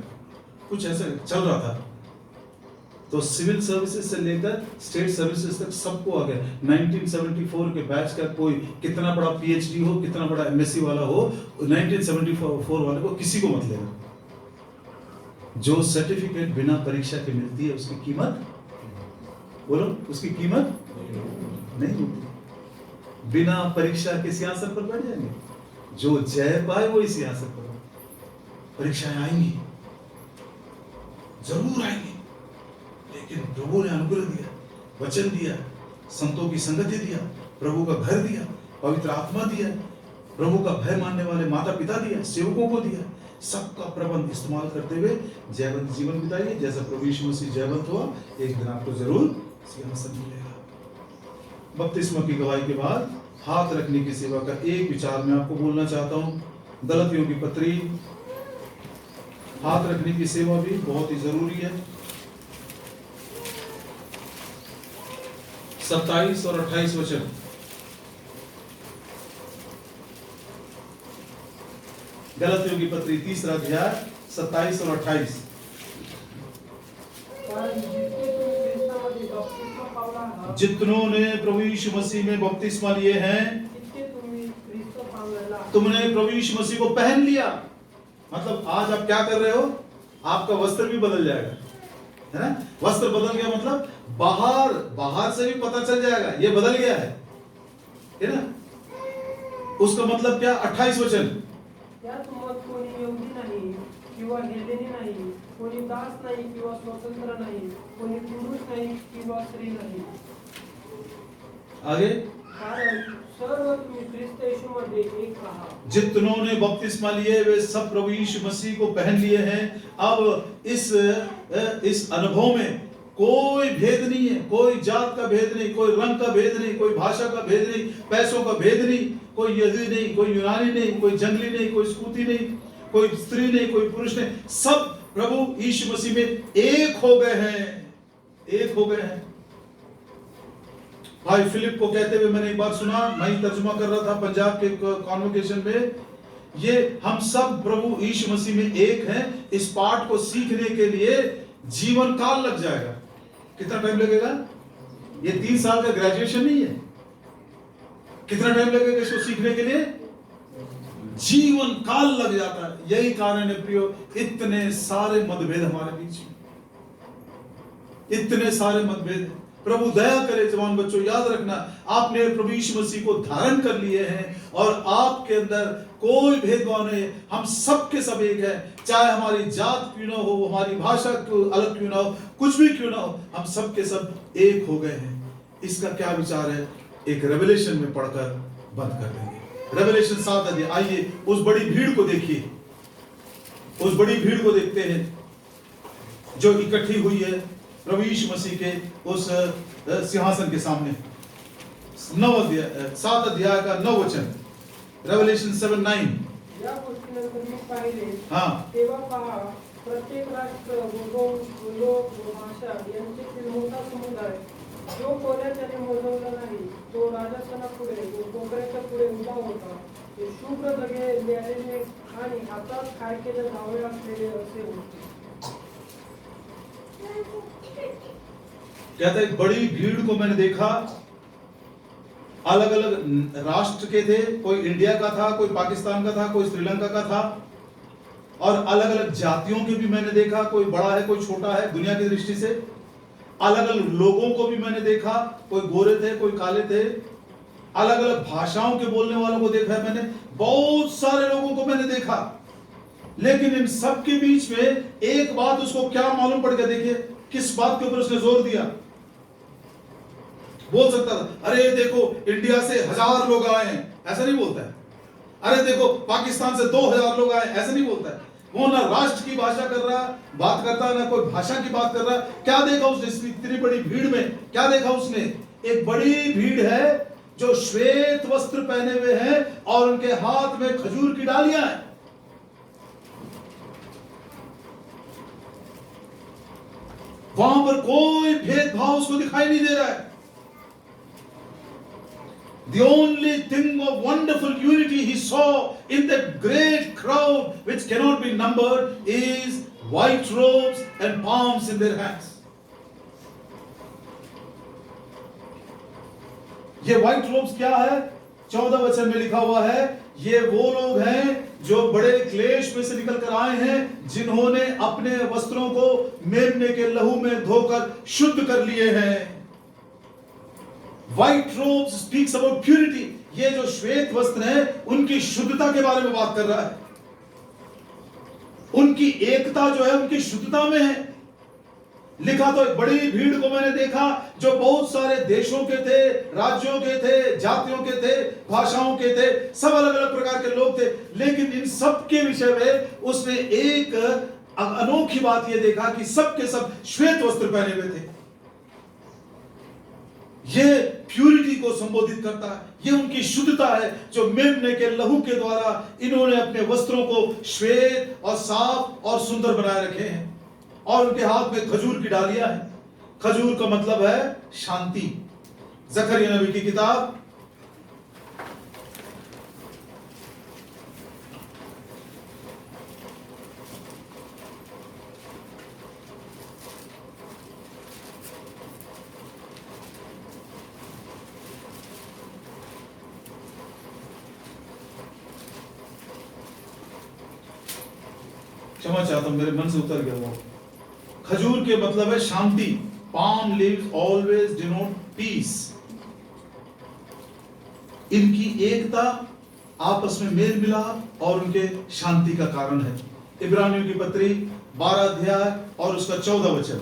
कुछ ऐसा चल रहा था, तो सिविल सर्विसेज से लेकर स्टेट सर्विसेज तक सबको आ गया। 1974 के बैच का कोई कितना बड़ा पीएचडी हो, कितना बड़ा एमएससी वाला हो, 1974 वाले को किसी को मत लेना। जो सर्टिफिकेट बिना परीक्षा के मिलती है उसकी कीमत, बोलो, उसकी कीमत नहीं होती। बिना परीक्षा के सिंहासन पर बैठ जाएंगे। जो जय पाए वही सिंहासन पर। परीक्षाएं आएंगी, जरूर आएंगी, लेकिन प्रभु ने अनुग्रह दिया, वचन दिया, संतों की संगति दिया, प्रभु का घर दिया, पवित्र आत्मा दिया, प्रभु का भय मानने वाले माता पिता दिया, सेवकों को दिया। सबका प्रबंध इस्तेमाल करते हुए जयवंत जीवन बिताइए। जैसा प्रभु यीशु मसीह जयवंत हुआ, एक दिन आपको जरूर सिंहासन मिलेगा। बपतिस्मा की गवाही के बाद हाथ रखने की सेवा का एक विचार मैं आपको बोलना चाहता हूं। गलतियों की पत्री, हाथ रखने की सेवा भी बहुत ही जरूरी है। 27 और 28 वचन। गलतियों की पत्री 3 अध्याय 27 और 28। जितनों ने प्रभु यीशु मसीह में बपतिस्मा लिए हैं, तुमने प्रभु यीशु मसीह को पहन लिया। मतलब आज आप क्या कर रहे हो, आपका वस्त्र भी बदल जाएगा, है ना। वस्त्र बदल गया मतलब बाहर से भी पता चल जाएगा ये बदल गया है ना। उसका मतलब क्या? 28 वचन। यात मत कोणी यहूदी नाही किंवा हेलेनी नाही, कोणी दास नाही किंवा स्वतंत्र नाही, कोणी पुरुष नाही किंवा स्त्री नाही। आगे, कारण सर्व तुम्ही ख्रिस्त येशूमध्ये एक आहात। जितनों ने बपतिस्मा लिए वे सब प्रभु यीशु मसीह को पहन लिए हैं। अब इस अनुभव में कोई भेद नहीं है, कोई जात का भेद नहीं, कोई रंग का भेद नहीं, कोई भाषा का भेद नहीं, पैसों का भेद नहीं, कोई यहूदी नहीं, कोई यूनानी नहीं, कोई जंगली नहीं, कोई स्कूती नहीं, कोई स्त्री नहीं, कोई पुरुष नहीं, सब प्रभु यीशु मसीह में एक हो गए हैं, एक हो गए हैं। भाई फिलिप को कहते हुए मैंने एक बार सुना, मैं तर्जुमा कर रहा था पंजाब के कॉन्वोकेशन में, ये हम सब प्रभु यीशु मसीह में एक हैं। इस पाठ को सीखने के लिए जीवन काल लग जाएगा। कितना टाइम लगेगा? ये 3 साल का ग्रेजुएशन नहीं है। कितना टाइम लगेगा इसको सीखने के लिए? जीवन काल लग जाता है। यही कारण है प्रियो, इतने सारे मतभेद हमारे बीच में, इतने सारे मतभेद। प्रभु दया करे जवान बच्चों, याद रखना आपने प्रभु यीशु मसीह को धारण कर लिए हैं और आपके अंदर कोई भेदभाव नहीं है। हम सब के सब एक है, चाहे हमारी जात क्यों ना हो, हमारी भाषा क्यों अलग क्यों ना हो, कुछ भी क्यों ना हो, हम सब के सब एक हो गए हैं। इसका क्या विचार है? एक रेवलेशन में पढ़कर बंद कर देंगे। रेवलेशन 7 अध्याय। आइए उस बड़ी भीड़ को देखिए, उस बड़ी भीड़ को देखते हैं जो इकट्ठी हुई है प्रभु यीशु मसीह के उस सिंहासन के सामने। 7 अध्याय का 9 वचन, रेवलेशन 7:9। या गोष्टीनंतर मी पाहिले, तेव्हा पहा, प्रत्येक राष्ट्र, लोक, भाषा यांचे मोठा समुदाय, जो कोणाच्याने मोजवला नाही, तो राजस्थानापुढे कोपऱ्याच्या पुढे उभा होता. ते शुभ्र लगे आलेले आणि हातात खायकेले धावळे असलेले असे होते. कहता है एक बड़ी भीड़ को मैंने देखा, अलग अलग राष्ट्र के थे, कोई इंडिया का था, कोई पाकिस्तान का था, कोई श्रीलंका का था, और अलग अलग जातियों के भी मैंने देखा, कोई बड़ा है कोई छोटा है दुनिया की दृष्टि से। अलग अलग लोगों को भी मैंने देखा, कोई गोरे थे कोई काले थे, अलग अलग भाषाओं के बोलने वालों को देखा है मैंने, बहुत सारे लोगों को मैंने देखा। लेकिन इन सब के बीच में एक बात उसको क्या मालूम पड़ गया? देखिए किस बात के ऊपर उसने जोर दिया। बोल सकता था अरे देखो इंडिया से 1000 लोग आए हैं, ऐसा नहीं बोलता है। अरे देखो पाकिस्तान से 2000 लोग आए, ऐसा नहीं बोलता है। वो ना राष्ट्र की भाषा कर रहा बात करता, ना कोई भाषा की बात कर रहा। क्या देखा उसने इतनी बड़ी भीड़ में? क्या देखा उसने? एक बड़ी भीड़ है जो श्वेत वस्त्र पहने हुए हैं और उनके हाथ में खजूर की डालियां हैं। वहां पर कोई भेदभाव उसको दिखाई नहीं दे रहा है। The only thing of wonderful unity he saw in that great crowd which cannot be numbered is white robes and palms in their hands. ये white robes क्या है? 14 वचन में लिखा हुआ है, ये वो लोग हैं जो बड़े क्लेश में से निकल कर आए हैं, जिन्होंने अपने वस्त्रों को मेमने के लहू में धोकर शुद्ध कर लिए हैं। White robes speaks about purity. ये जो श्वेत वस्त्र हैं उनकी शुद्धता के बारे में बात कर रहा है। उनकी एकता जो है उनकी शुद्धता में है। लिखा तो एक बड़ी भीड़ को मैंने देखा जो बहुत सारे देशों के थे, राज्यों के थे, जातियों के थे, भाषाओं के थे, सब अलग अलग प्रकार के लोग थे। लेकिन इन सब के विषय में उसने एक अनोखी बात यह देखा कि सब के सब श्वेत वस्त्र पहने हुए थे। ये प्यूरिटी को संबोधित करता है, ये उनकी शुद्धता है जो मेमने के लहू के द्वारा इन्होंने अपने वस्त्रों को श्वेत और साफ और सुंदर बनाए रखे हैं। और उनके हाथ में खजूर की डालियां हैं। खजूर का मतलब है शांति। जकरिया नबी की किताब क्षमा चाहता हूं, मेरे मन से उतर गया वो। खजूर के मतलब है शांति। palm leaves always denote peace. इनकी एकता आपस में मेल मिलाप और उनके शांति का कारण है। इब्रानियों की पत्री 12 अध्याय और उसका 14 वचन।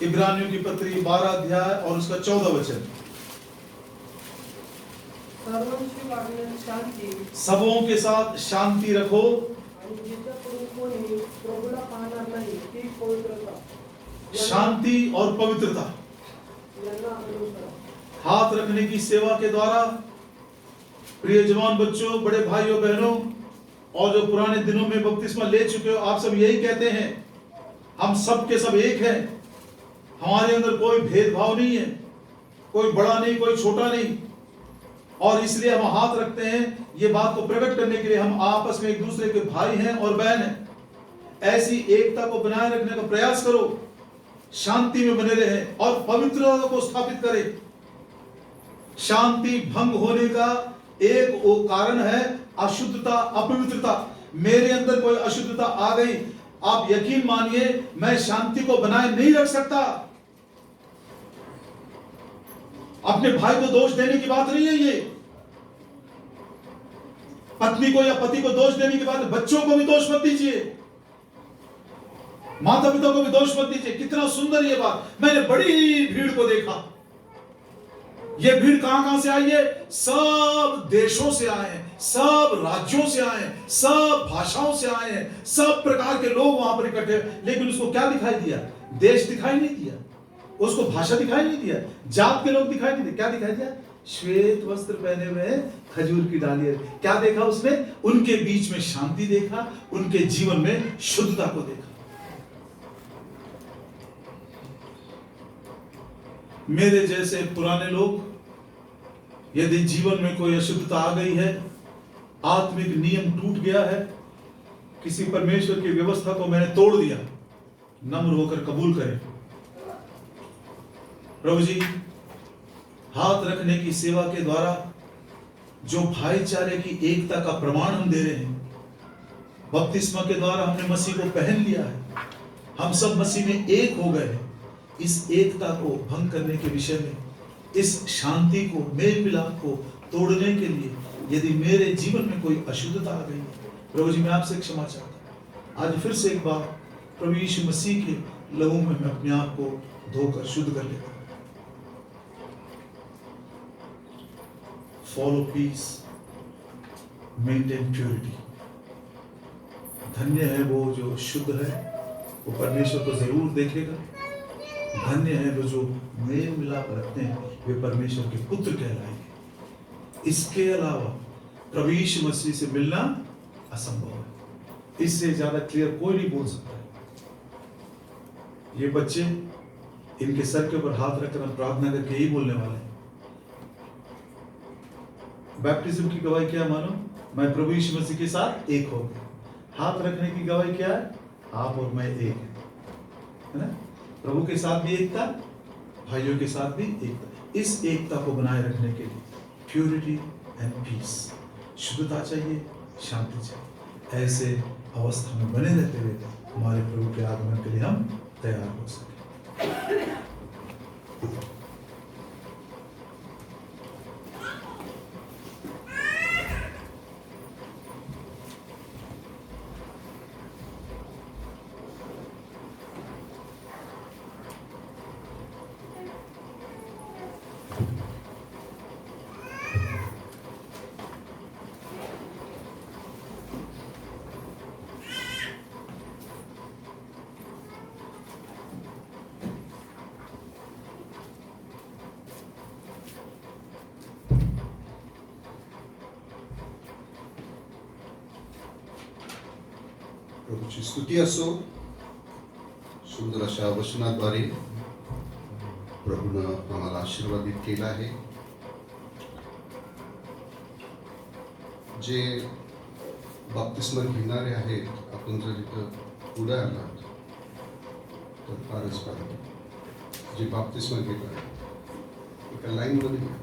इब्रानियों की पत्री 12 अध्याय और उसका 14 वचन। सर्वांशी वागण्यात शांती, सबों के साथ शांति रखो आणि ज्याच्याकडून कोणी प्रभूला पाहणार नाही ती पवित्रता। शांति और पवित्रता यांना अनुसरा। हाथ रखने की सेवा के द्वारा प्रिय जवान बच्चों, बड़े भाइयों बहनों, और जो पुराने दिनों में बपतिस्मा ले चुके हो, आप सब यही कहते हैं, हम सब के सब एक हैं। हमारे अंदर कोई भेदभाव नहीं है, कोई बड़ा नहीं कोई छोटा नहीं। और इसलिए हम हाथ रखते हैं, ये बात को प्रकट करने के लिए हम आपस में एक दूसरे के भाई हैं और बहन हैं। ऐसी एकता को बनाए रखने का प्रयास करो, शांति में बने रहे और पवित्रता को स्थापित करें। शांति भंग होने का एक वो कारण है अशुद्धता, अपवित्रता। मेरे अंदर कोई अशुद्धता आ गई, आप यकीन मानिए मैं शांति को बनाए नहीं रख सकता। अपने भाई को दोष देने की बात नहीं है ये, पत्नी को या पति को दोष देने की बात है। बच्चों को भी दोष मत दीजिए, माता पिता को भी दोष मत दीजिए। कितना सुंदर ये बात, मैंने बड़ी भीड़ को देखा। ये भीड़ कहां से आई है? सब देशों से आए हैं, सब राज्यों से आए हैं, सब भाषाओं से आए हैं, सब प्रकार के लोग वहां पर इकट्ठे। लेकिन उसको क्या दिखाई दिया? देश दिखाई नहीं दिया, उसको भाषा दिखाई नहीं दिया, जात के लोग दिखाई नहीं दिए। क्या दिखाई दिया? श्वेत वस्त्र पहने हुए खजूर की डालियां। क्या देखा उसने? उनके बीच में शांति देखा, उनके जीवन में शुद्धता को देखा। मेरे जैसे पुराने लोग, यदि जीवन में कोई अशुद्धता आ गई है, आत्मिक नियम टूट गया है, किसी परमेश्वर की व्यवस्था को मैंने तोड़ दिया, नम्र होकर कबूल करें। प्रभु जी, हाथ रखने की सेवा के द्वारा जो भाईचारे की एकता का प्रमाण हम दे रहे हैं, बपतिस्मा के द्वारा हमने मसीह को पहन लिया है, हम सब मसीह में एक हो गए हैं। इस एकता को भंग करने के विषय में, इस शांति को, मेल मिलाप को तोड़ने के लिए यदि मेरे जीवन में कोई अशुद्धता आ गई, प्रभु जी मैं आपसे क्षमा चाहता हूं। आज फिर से एक बार प्रभु यीशु मसीह के लहू में मैं अपने आप को धोकर शुद्ध कर लेता हूं। Follow peace, maintain purity. धन्य है वो जो शुद्ध है, वो परमेश्वर को जरूर देखेगा। धन्य है वो जो मेल मिलाप रखते हैं, वे परमेश्वर के पुत्र कहलाएंगे। इसके अलावा प्रभु यीशु मसीह से मिलना असंभव है। इससे ज्यादा क्लियर कोई नहीं बोल सकता है। ये बच्चे, इनके सर के ऊपर हाथ रखकर हम प्रार्थना करके यही बोलने वाले हैं। बैप्टिज्म की गवाही क्या मानो? मैं प्रभु यीशु मसीह के साथ एक हो गया। हाथ रखने की गवाही क्या है? आप और मैं एक है ना? प्रभु के साथ भी एकता, भाइयों के साथ भी एकता। इस एकता को बनाए रखने के लिए प्योरिटी एंड पीस, शुद्धता चाहिए, शांति चाहिए। ऐसे अवस्था में बने रहते हुए हमारे प्रभु के आगमन के लिए हम तैयार हो सके। प्रभूची स्तुती असो. सुंदर अशा वचनाद्वारे प्रभूनं आम्हाला आशीर्वादित केलं आहे. जे बाप्तिस्मा घेणारे आहेत, आपण जर इथं पुढे आलात तर फारच बरं. जे बाप्तिस्मा घेणार एका लाईनमध्ये घ्या.